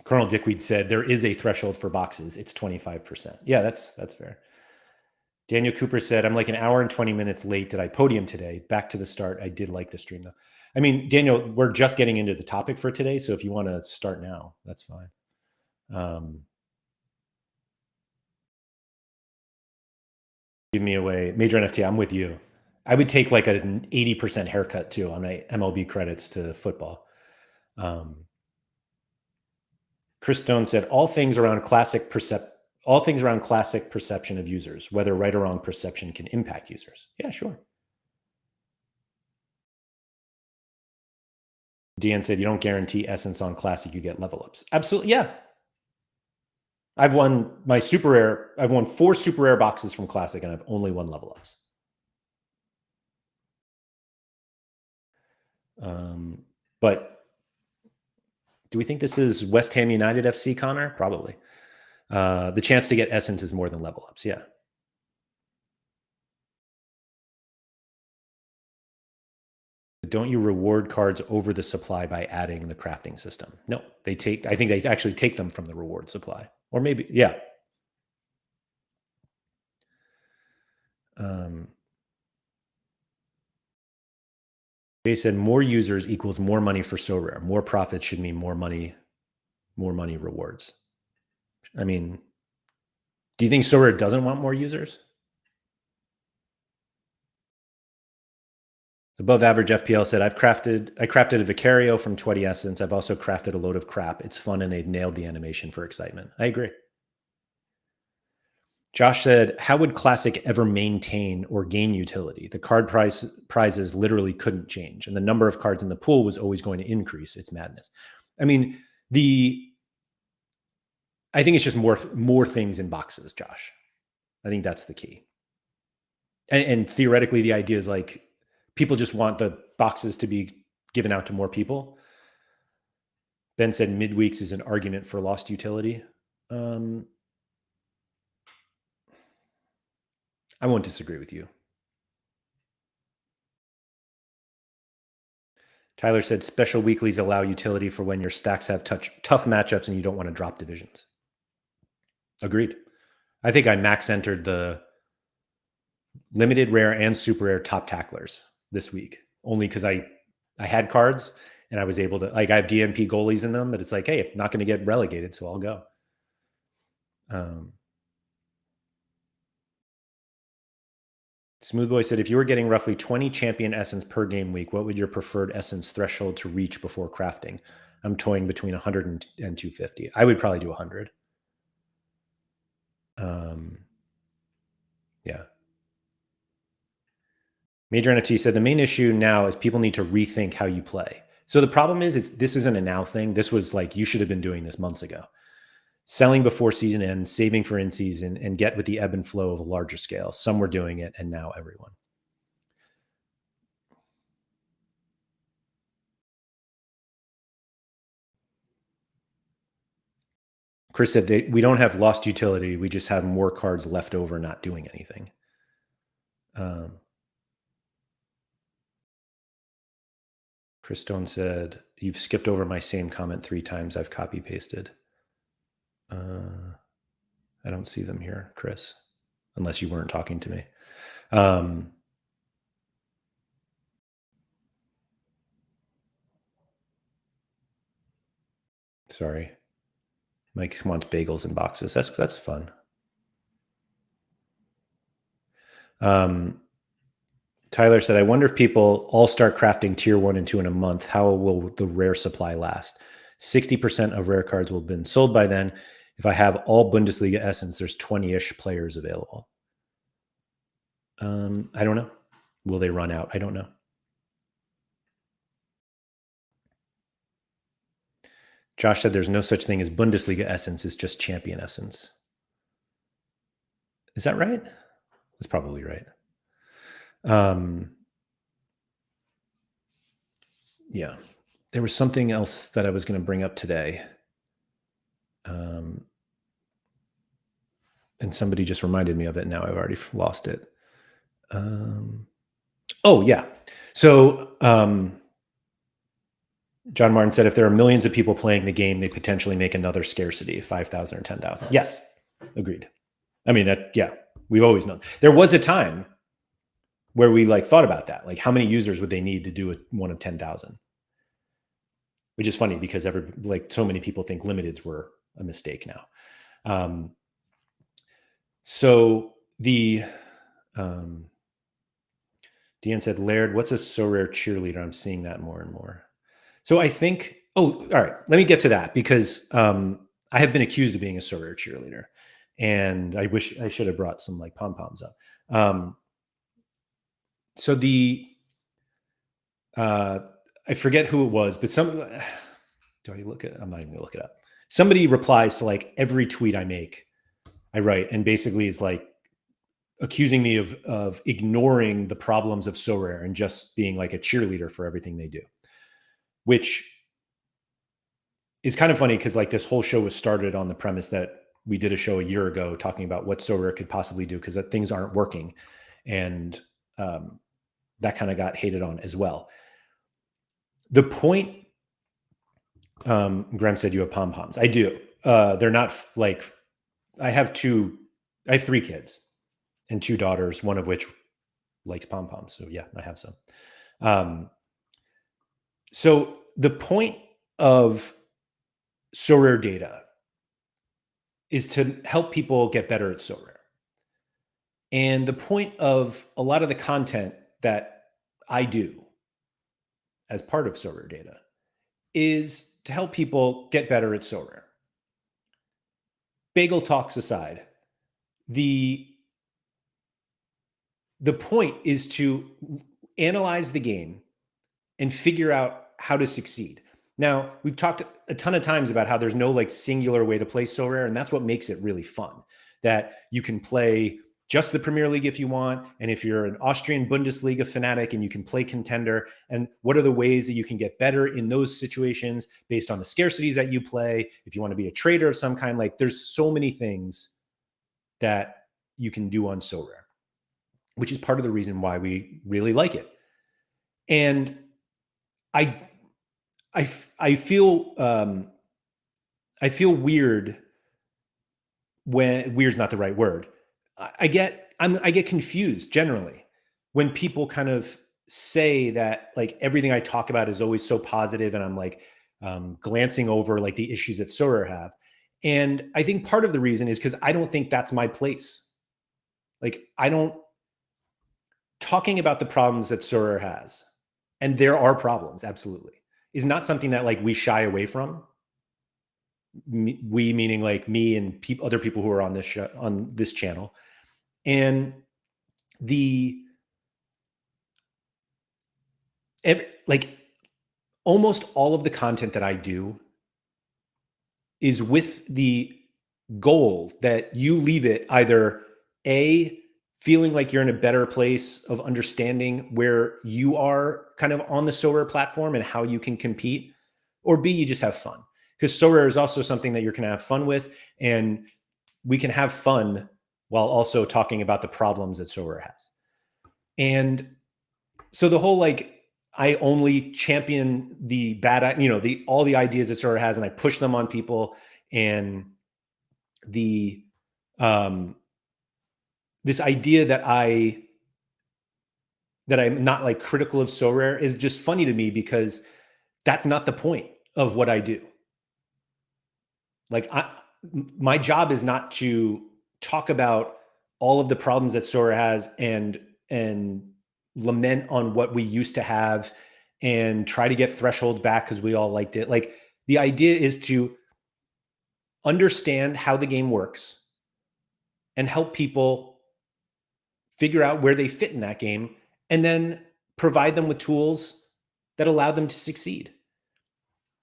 Colonel Dickweed said there is a threshold for boxes. It's 25%. Yeah, that's fair. Daniel Cooper said, I'm like an hour and 20 minutes late. Did I podium today? Back to the start. I did like the stream though. I mean, Daniel, we're just getting into the topic for today. So if you want to start now, that's fine. Give me away. Major NFT, I'm with you. I would take like an 80% haircut too on my MLB credits to football. Chris Stone said, all things around classic perception of users, whether right or wrong perception can impact users. Yeah, sure. Deanne said, you don't guarantee essence on classic, you get level ups. Absolutely, yeah. I've won my super rare. I've won 4 super rare boxes from classic, and I've only won level ups. But do we think this is West Ham United FC, Connor? Probably. The chance to get essence is more than level ups. Yeah. Don't you reward cards over the supply by adding the crafting system? No, I think they actually take them from the reward supply, or maybe, yeah. They said more users equals more money for Sorare. More profits should mean more money rewards. I mean, do you think Sorare doesn't want more users? Above average FPL said, I crafted a Vicario from 20 Essence. I've also crafted a load of crap. It's fun and they've nailed the animation for excitement. I agree. Josh said, how would Classic ever maintain or gain utility? The card prizes literally couldn't change, and the number of cards in the pool was always going to increase. It's madness. I mean, I think it's just more things in boxes, Josh. I think that's the key. And theoretically, the idea is like people just want the boxes to be given out to more people. Ben said midweeks is an argument for lost utility. I won't disagree with you. Tyler said special weeklies allow utility for when your stacks have tough matchups and you don't want to drop divisions. Agreed. I think I max entered the limited rare and super rare top tacklers this week, only because I had cards and I was able to, like, I have DMP goalies in them, but it's like, hey, I'm not going to get relegated, so I'll go. Smooth Boy said, if you were getting roughly 20 champion essence per game week, what would your preferred essence threshold to reach before crafting? I'm toying between 100 and 250. I would probably do 100. Yeah. Major NFT said, the main issue now is people need to rethink how you play. So the problem is this isn't a now thing. This was like, you should have been doing this months ago. Selling before season ends, saving for in season, and get with the ebb and flow of a larger scale. Some were doing it, and now everyone. Chris said, we don't have lost utility. We just have more cards left over not doing anything. Chris Stone said, you've skipped over my same comment 3 times. I've copy pasted. I don't see them here, Chris, unless you weren't talking to me. Sorry. Mike wants bagels in boxes. That's fun. Tyler said, I wonder if people all start crafting tier 1 and 2 in a month, how will the rare supply last? 60% of rare cards will have been sold by then. If I have all Bundesliga essence, there's 20-ish players available. I don't know. Will they run out? I don't know. Josh said there's no such thing as Bundesliga essence. It's just champion essence. Is that right? That's probably right. Yeah. There was something else that I was going to bring up today. And somebody just reminded me of it. Now I've already lost it. Oh, yeah. So John Martin said, if there are millions of people playing the game, they potentially make another scarcity, 5,000 or 10,000. Yes, agreed. I mean, we've always known. There was a time where we thought about that. Like, how many users would they need to do one of 10,000? Which is funny because so many people think limiteds were a mistake now. So the Deanne said, Laird, what's a so rare cheerleader? I'm seeing that more and more. So I think, all right, let me get to that because I have been accused of being a so rare cheerleader. And I wish I should have brought some pom-poms up. So I forget who it was, but do I look at it? I'm not even gonna look it up. Somebody replies to every tweet I write, and basically is accusing me of ignoring the problems of so rare and just being a cheerleader for everything they do, which is kind of funny because this whole show was started on the premise that we did a show a year ago talking about what so rare could possibly do because things aren't working, and that kind of got hated on as well. The point, Graham said you have pom-poms. I do. They're not I have 3 kids and 2 daughters, one of which likes pom-poms. So yeah, I have some. So the point of so rare data is to help people get better at so rare. And the point of a lot of the content that I do as part of so rare data is to help people get better at so rare. Bagel talks aside, the point is to analyze the game and figure out how to succeed. Now, we've talked a ton of times about how there's no like singular way to play Sorare, and that's what makes it really fun. That you can play just the Premier League if you want, and if you're an Austrian Bundesliga fanatic and you can play Contender, and what are the ways that you can get better in those situations based on the scarcities that you play, if you want to be a trader of some kind, like there's so many things that you can do on Sorare, which is part of the reason why we really like it. And I feel weird when weird's not the right word. I get confused generally when people kind of say that like everything I talk about is always so positive, and I'm like glancing over like the issues that Sorare have. And I think part of the reason is because I don't think that's my place. Like talking about the problems that Sorare has, and there are problems, absolutely, is not something that like we shy away from. We meaning like me and other people who are on this show, on this channel. And like almost all of the content that I do is with the goal that you leave it either feeling like you're in a better place of understanding where you are kind of on the Sorare platform and how you can compete, or B, you just have fun. Because Sorare is also something that you're going to have fun with, and we can have fun while also talking about the problems that Sorare has. And so the whole like, I only champion the bad, all the ideas that Sorare has, and I push them on people. And this idea that I'm not like critical of Sorare is just funny to me, because that's not the point of what I do. Like my job is not to talk about all of the problems that Sorare has and lament on what we used to have and try to get thresholds back because we all liked it. Like the idea is to understand how the game works and help people figure out where they fit in that game, and then provide them with tools that allow them to succeed.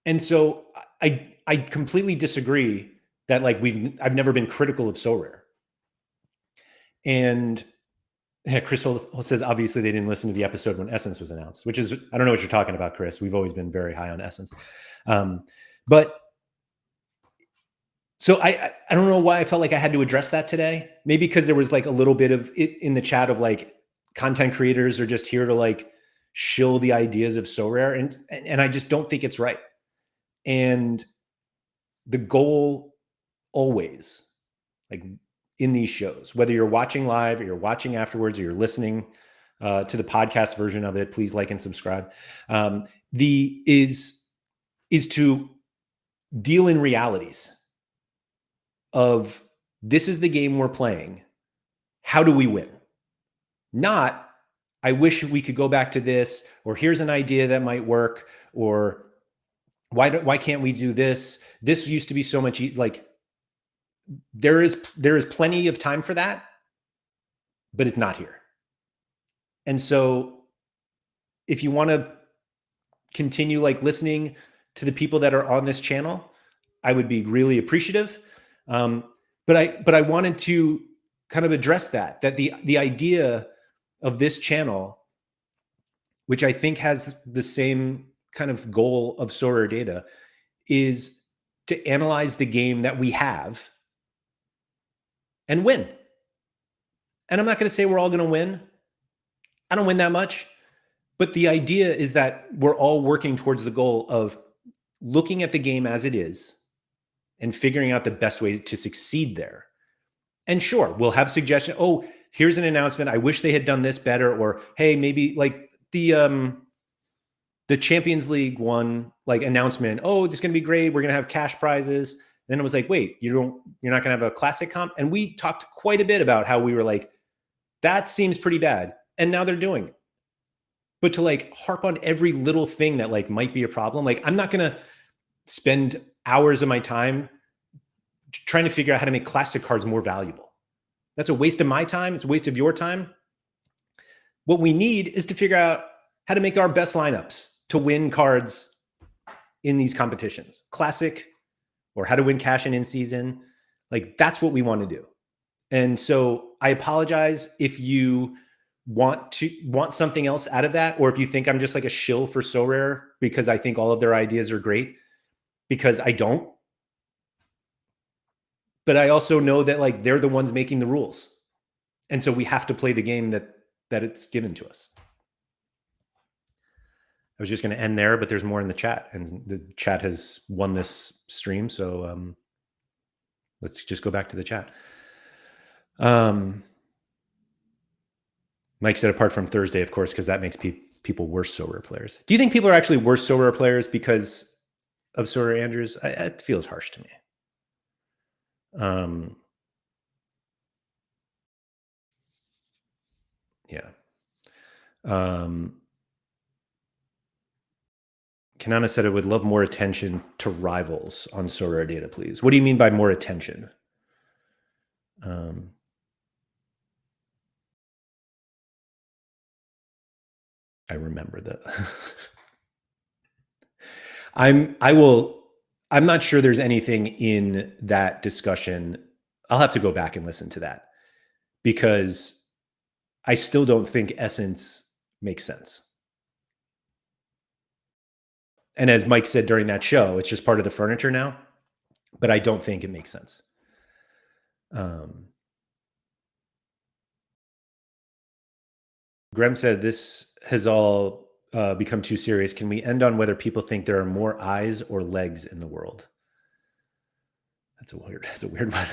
And so I completely disagree that like I've never been critical of Sorare. And yeah, Chris says, obviously they didn't listen to the episode when Essence was announced, which is, I don't know what you're talking about, Chris. We've always been very high on Essence. But so I don't know why I felt like I had to address that today. Maybe because there was like a little bit of it in the chat of like content creators are just here to like shill the ideas of Sorare. And I just don't think it's right. And the goal always, like in these shows, whether you're watching live or you're watching afterwards or you're listening to the podcast version of it, please like and subscribe. Is to deal in realities of this is the game we're playing. How do we win? Not, I wish we could go back to this, or here's an idea that might work, or why can't we do this? This used to be so much like there is plenty of time for that, but it's not here. And so if you want to continue like listening to the people that are on this channel, I would be really appreciative. But I wanted to kind of address that the idea of this channel, which I think has the same kind of goal of Sorare data, is to analyze the game that we have and win. And I'm not going to say we're all going to win. I don't win that much. But the idea is that we're all working towards the goal of looking at the game as it is and figuring out the best way to succeed there. And sure, we'll have suggestions. Oh, here's an announcement. I wish they had done this better. Or, hey, maybe like the Champions League one, like announcement. Oh, this is going to be great. We're going to have cash prizes. Then it was like, wait, you're not going to have a classic comp. And we talked quite a bit about how we were like, that seems pretty bad. And now they're doing it. But to like harp on every little thing that like might be a problem, like I'm not going to spend hours of my time trying to figure out how to make classic cards more valuable. That's a waste of my time. It's a waste of your time. What we need is to figure out how to make our best lineups to win cards in these competitions. Classic, or how to win cash in season. Like, that's what we want to do. And so I apologize if you want something else out of that, or if you think I'm just like a shill for Sorare because I think all of their ideas are great, because I don't. But I also know that like they're the ones making the rules. And so we have to play the game that it's given to us. I was just going to end there, but there's more in the chat, and the chat has won this stream. So let's just go back to the chat. Mike said, apart from Thursday, of course, because that makes people worse Sorare players. Do you think people are actually worse Sorare players because of Sorare Andrews? It feels harsh to me. Yeah. Kanana said, I would love more attention to rivals on Sorare data, please. What do you mean by more attention? I remember that. I'm not sure there's anything in that discussion. I'll have to go back and listen to that, because I still don't think essence makes sense. And as Mike said during that show, it's just part of the furniture now, but I don't think it makes sense. Graham said, this has all become too serious. Can we end on whether people think there are more eyes or legs in the world? That's a weird one.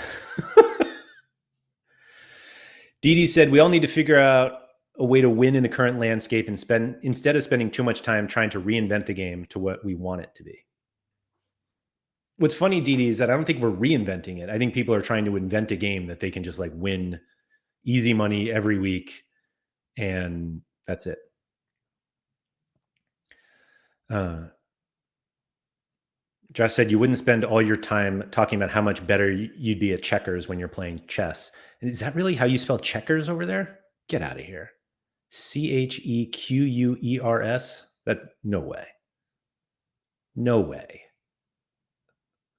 Dee Dee said, we all need to figure out a way to win in the current landscape and instead of spending too much time trying to reinvent the game to what we want it to be. What's funny, Dee Dee, is that I don't think we're reinventing it. I think people are trying to invent a game that they can just like win easy money every week, and that's it. Josh said, you wouldn't spend all your time talking about how much better you'd be at checkers when you're playing chess. And is that really how you spell checkers over there? Get out of here. Chequers? No way. No way.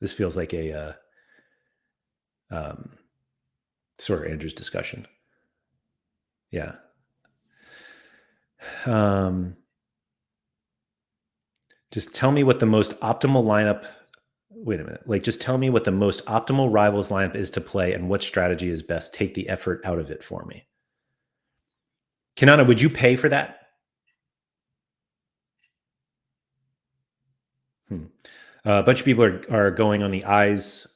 This feels like a sort of Andrew's discussion. Yeah. Just tell me what the most optimal lineup. Wait a minute. Like, just tell me what the most optimal rivals lineup is to play and what strategy is best. Take the effort out of it for me. Kanana, would you pay for that? A bunch of people are going on the eyes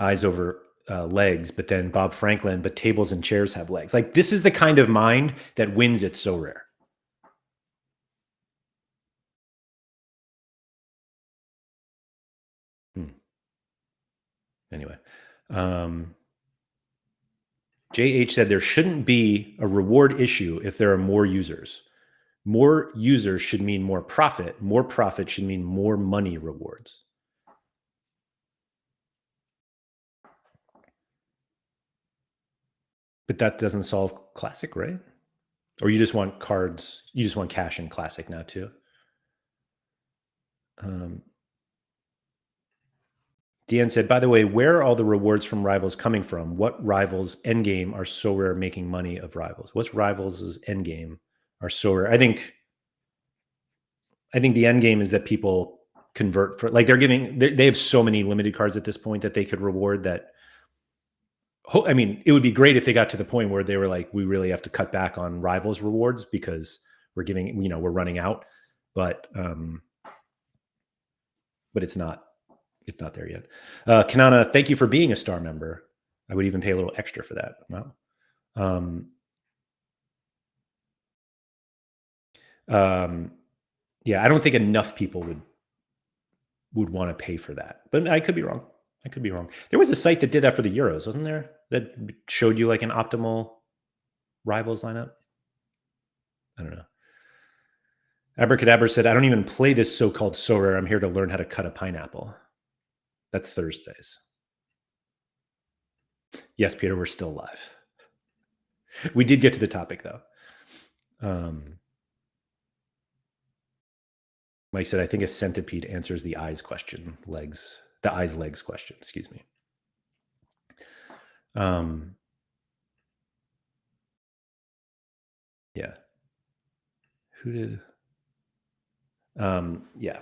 over legs, but then Bob Franklin, but tables and chairs have legs. Like, this is the kind of mind that wins at Sorare. Anyway, JH said there shouldn't be a reward issue if there are more users. More users should mean more profit. More profit should mean more money rewards. But that doesn't solve Classic, right? Or you just want cards, you just want cash in Classic now too? Deanne said, by the way, where are all the rewards from Rivals coming from? What Rivals endgame are Sorare making money of Rivals? What's Rivals' endgame are Sorare? I think the endgame is that people convert for, like, they have so many limited cards at this point that they could reward that. I mean, it would be great if they got to the point where they were like, we really have to cut back on Rivals rewards because we're running out. But it's not there yet. Kanana, thank you for being a star member. I would even pay a little extra for that. Wow. Yeah, I don't think enough people would want to pay for that, but I could be wrong. There was a site that did that for the Euros, wasn't there? That showed you like an optimal Rivals lineup. I don't know. Abracadabra said, I don't even play this so-called Sorare. I'm here to learn how to cut a pineapple. That's Thursdays. Yes, Peter, we're still live. We did get to the topic though. Mike said, I think a centipede answers the eyes question, the eyes legs question, excuse me. Yeah. Who did? Yeah.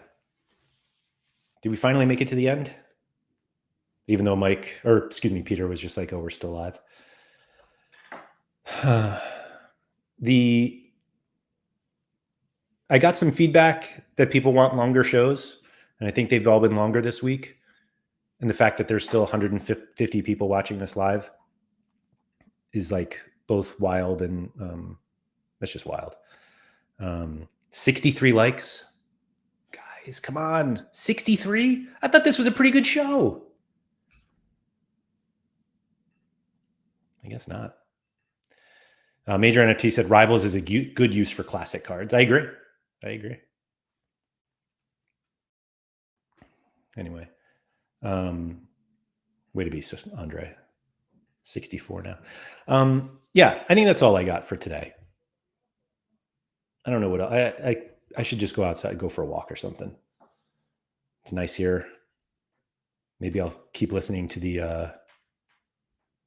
Did we finally make it to the end? Even though Peter was just like, oh, we're still live. I got some feedback that people want longer shows, and I think they've all been longer this week. And the fact that there's still 150 people watching this live is like both wild and that's just wild. 63 likes. Guys, come on. 63? I thought this was a pretty good show. I guess not. Major NFT said Rivals is a good use for classic cards. I agree. Anyway. Way to be, Andre. 64 now. Yeah, I think that's all I got for today. I don't know what I should just go outside, go for a walk or something. It's nice here. Maybe I'll keep listening to the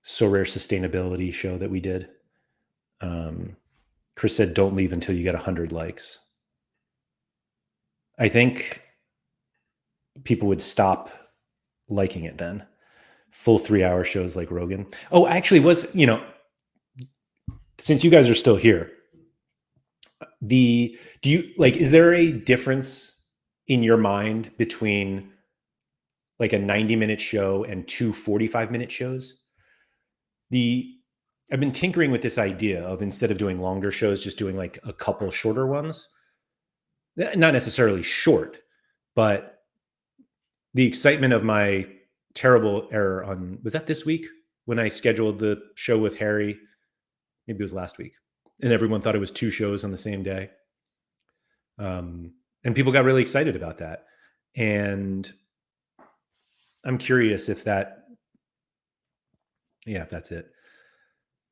Sorare sustainability show that we did. Chris said, don't leave until you get 100 likes. I think people would stop liking it then. Full 3-hour shows like Rogan. Oh, actually since you guys are still here, is there a difference in your mind between like a 90-minute show and 2 45-minute shows? I've been tinkering with this idea of, instead of doing longer shows, just doing like a couple shorter ones. Not necessarily short, but the excitement of my terrible error was that this week when I scheduled the show with Harry? Maybe it was last week. And everyone thought it was 2 shows on the same day. And people got really excited about that. And I'm curious if that's it.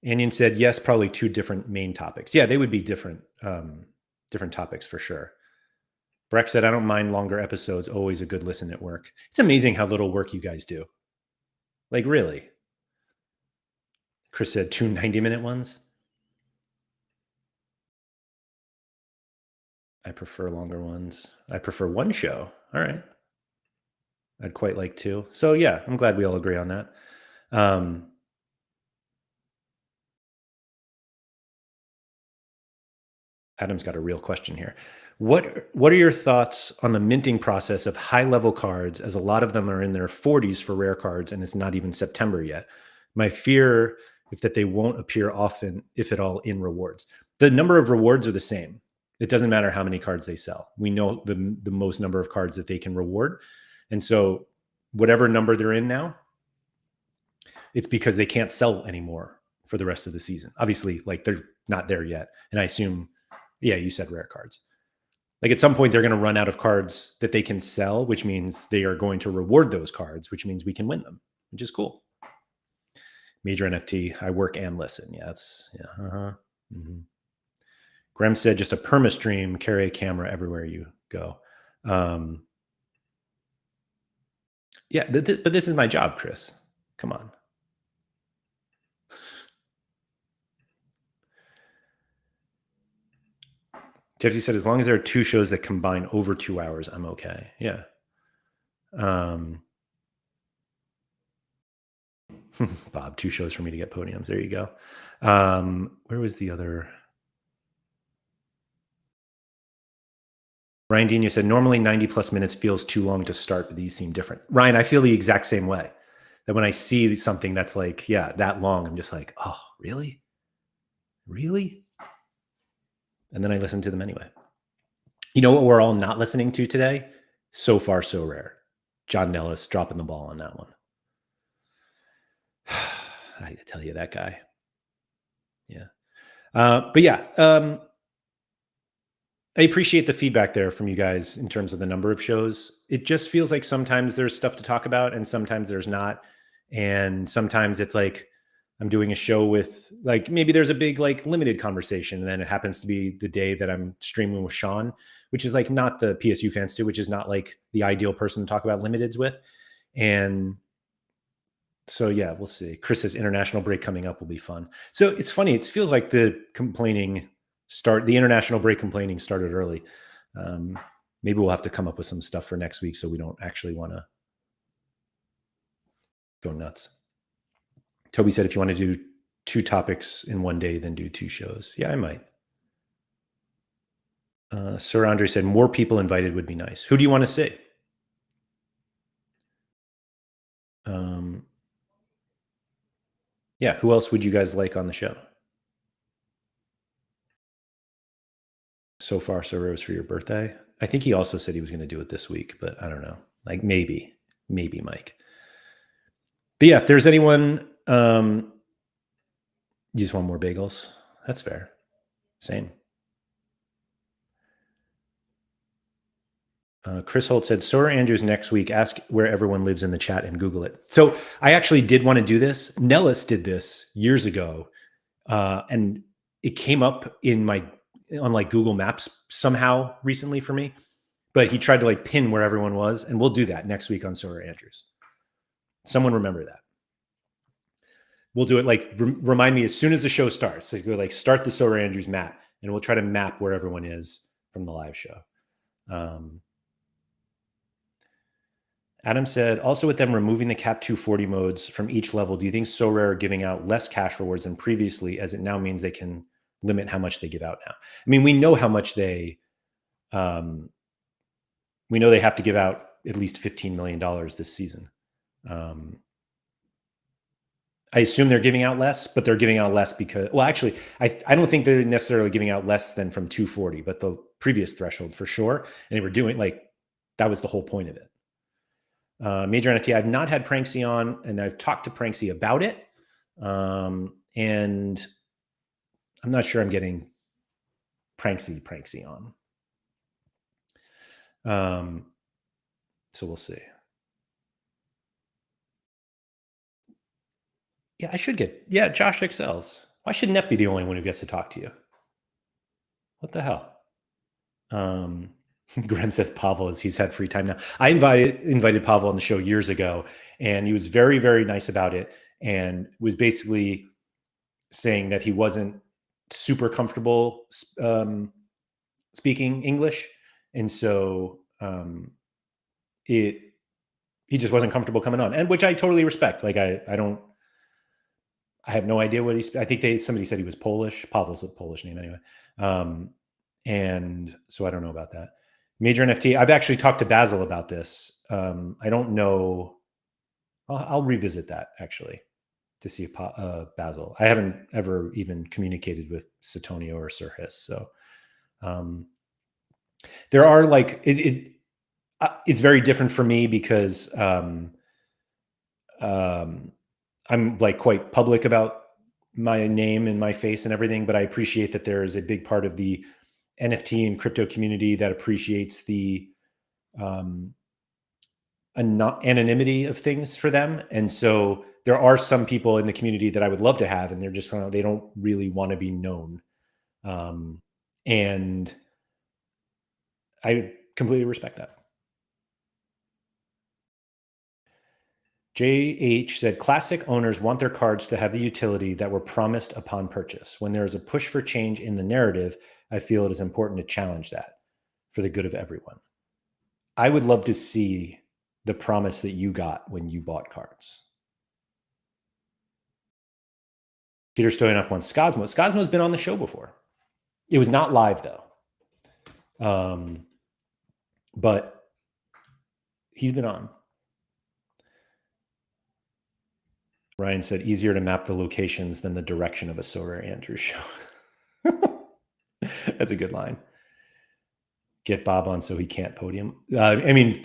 Anion said, yes, probably 2 different main topics. Yeah, they would be different topics for sure. Breck said, I don't mind longer episodes. Always a good listen at work. It's amazing how little work you guys do. Like, really? Chris said 2 90-minute ones. I prefer longer ones. I prefer 1 show. All right. I'd quite like 2. So yeah, I'm glad we all agree on that. Adam's got a real question here. What are your thoughts on the minting process of high-level cards, as a lot of them are in their 40s for rare cards, and it's not even September yet? My fear is that they won't appear often, if at all, in rewards. The number of rewards are the same. It doesn't matter how many cards they sell. We know the most number of cards that they can reward. And so whatever number they're in now, it's because they can't sell anymore for the rest of the season. Obviously, like, they're not there yet. And I assume, yeah, you said rare cards. Like, at some point, they're going to run out of cards that they can sell, which means they are going to reward those cards, which means we can win them, which is cool. Major NFT, I work and listen. Yeah, Mm-hmm. Graham said, just a perma stream, carry a camera everywhere you go. Yeah, but this is my job, Chris. Come on. Jeffy said, as long as there are 2 shows that combine over 2 hours, I'm okay. Yeah. Bob, 2 shows for me to get podiums. There you go. Where was the other? Lairdinho said, normally 90 plus minutes feels too long to start, but these seem different. Ryan, I feel the exact same way. That when I see something that's like, that long, I'm just like, oh, really? Really? And then I listen to them anyway. You know what we're all not listening to today? So Far, So Rare. John Nellis dropping the ball on that one. I tell you, that guy. Yeah. But yeah, I appreciate the feedback there from you guys in terms of the number of shows. It just feels like sometimes there's stuff to talk about and sometimes there's not. And sometimes it's like, I'm doing a show with, like, maybe there's a big like limited conversation, and then it happens to be the day that I'm streaming with Sean, which is like not the PSU fans too, which is not like the ideal person to talk about limiteds with. And so yeah, we'll see. Chris says international break coming up will be fun. So it's funny. It feels like the international break complaining started early. Maybe we'll have to come up with some stuff for next week so we don't actually want to go nuts. Toby said if you want to do 2 topics in one day, then do 2 shows. Yeah, I might. Sir Andre said more people invited would be nice. Who do you want to see? Yeah, who else would you guys like on the show? So far, Sorare was for your birthday. I think he also said he was going to do it this week, but I don't know. Like maybe Mike. But yeah, if there's anyone, you just want more bagels. That's fair. Same. Chris Holt said, Sora Andrews next week, ask where everyone lives in the chat and Google it. So I actually did want to do this. Nellis did this years ago. And it came up on like Google Maps somehow recently for me, but he tried to like pin where everyone was, and we'll do that next week on Sora Andrews. Someone remember that. We'll do it like remind me as soon as the show starts. So go like start the Sora Andrews map, and we'll try to map where everyone is from the live show. Adam said, also with them removing the cap 240 modes from each level, do you think Sorare are giving out less cash rewards than previously, as it now means they can limit how much they give out now? I mean, we know how much we know they have to give out at least $15 million this season. I assume they're giving out less, but they're giving out less because, well, actually, I don't think they're necessarily giving out less than from 240, but the previous threshold for sure. And they were doing like, that was the whole point of it. Major NFT, I've not had Pranksy on, and I've talked to Pranksy about it. And I'm not sure I'm getting Pranksy on. So we'll see. Yeah, I should Josh excels. Why should Net be the only one who gets to talk to you? What the hell? Graham says Pavel he's had free time now. I invited Pavel on the show years ago, and he was very, very nice about it, and was basically saying that he wasn't super comfortable speaking English, and so he just wasn't comfortable coming on, and which I totally respect. Like I have no idea what I think somebody said he was Polish. Pavel's a Polish name anyway. And so I don't know about that. Major NFT. I've actually talked to Basil about this. I don't know. I'll revisit that actually to see if Basil. I haven't ever even communicated with Satonio or Sirhis. So there are like it's very different for me because I'm like quite public about my name and my face and everything, but I appreciate that there is a big part of the NFT and crypto community that appreciates the anonymity of things for them. And so there are some people in the community that I would love to have, and they're just they don't really want to be known. And I completely respect that. JH said, classic owners want their cards to have the utility that were promised upon purchase. When there is a push for change in the narrative, I feel it is important to challenge that for the good of everyone. I would love to see the promise that you got when you bought cards. Peter Stoyanov wants Scosmo. Scosmo's been on the show before. It was not live, though. But he's been on. Ryan said, easier to map the locations than the direction of a Sorare Andrews show. That's a good line. Get Bob on so he can't podium. I mean,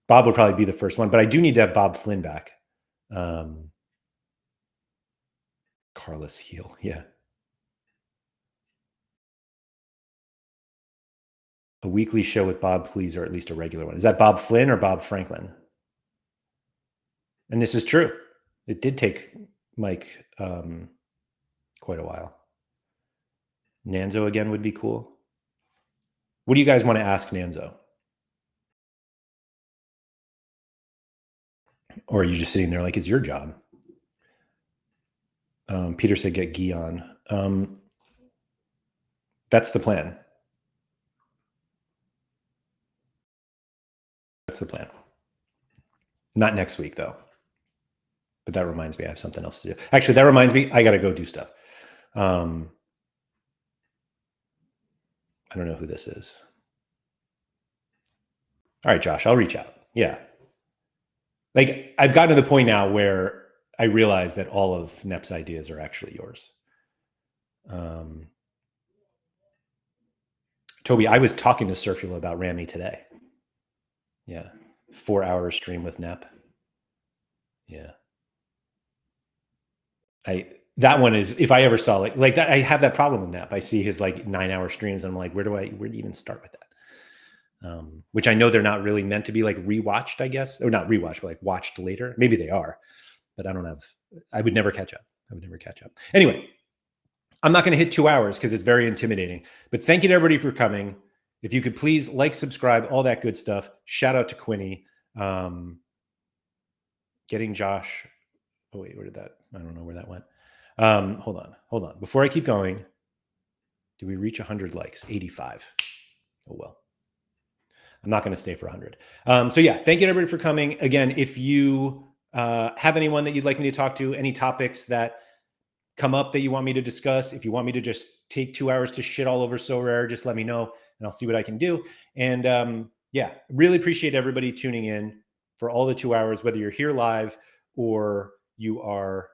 Bob would probably be the first one, but I do need to have Bob Flynn back. Carlos Heel, yeah. A weekly show with Bob, please, or at least a regular one. Is that Bob Flynn or Bob Franklin? And this is true. It did take Mike quite a while. Nanzo again would be cool. What do you guys want to ask Nanzo? Or are you just sitting there like it's your job? Peter said get Guy on. That's the plan. That's the plan. Not next week, though. But that reminds me, I have something else to do. Actually, that reminds me, I got to go do stuff. I don't know who this is. All right, Josh, I'll reach out. Yeah. Like, I've gotten to the point now where I realize that all of Nep's ideas are actually yours. Toby, I was talking to Surfula about Rami today. Yeah. 4-hour stream with Nep. Yeah. That one is, if I ever saw like that, I have that problem with Nep. I see his like 9-hour streams and I'm like, where do you even start with that? Which I know they're not really meant to be like rewatched, I guess, or not rewatched, but like watched later. Maybe they are, but I would never catch up. Anyway, I'm not going to hit 2 hours because it's very intimidating, but thank you to everybody for coming. If you could please like, subscribe, all that good stuff. Shout out to Quinny. Getting Josh. Oh wait, where did that? I don't know where that went. Hold on. Before I keep going, do we reach 100 likes? 85. Oh well. I'm not going to stay for 100. So yeah, thank you everybody for coming. Again, if you have anyone that you'd like me to talk to, any topics that come up that you want me to discuss, if you want me to just take 2 hours to shit all over Sorare, just let me know and I'll see what I can do. And yeah, really appreciate everybody tuning in for all the 2 hours, whether you're here live or you are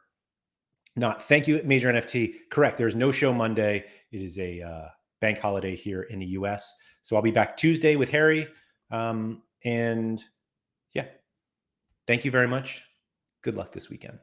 not. Thank you, Major NFT. Correct. There's no show Monday. It is a bank holiday here in the US. So I'll be back Tuesday with Harry. And yeah, thank you very much. Good luck this weekend.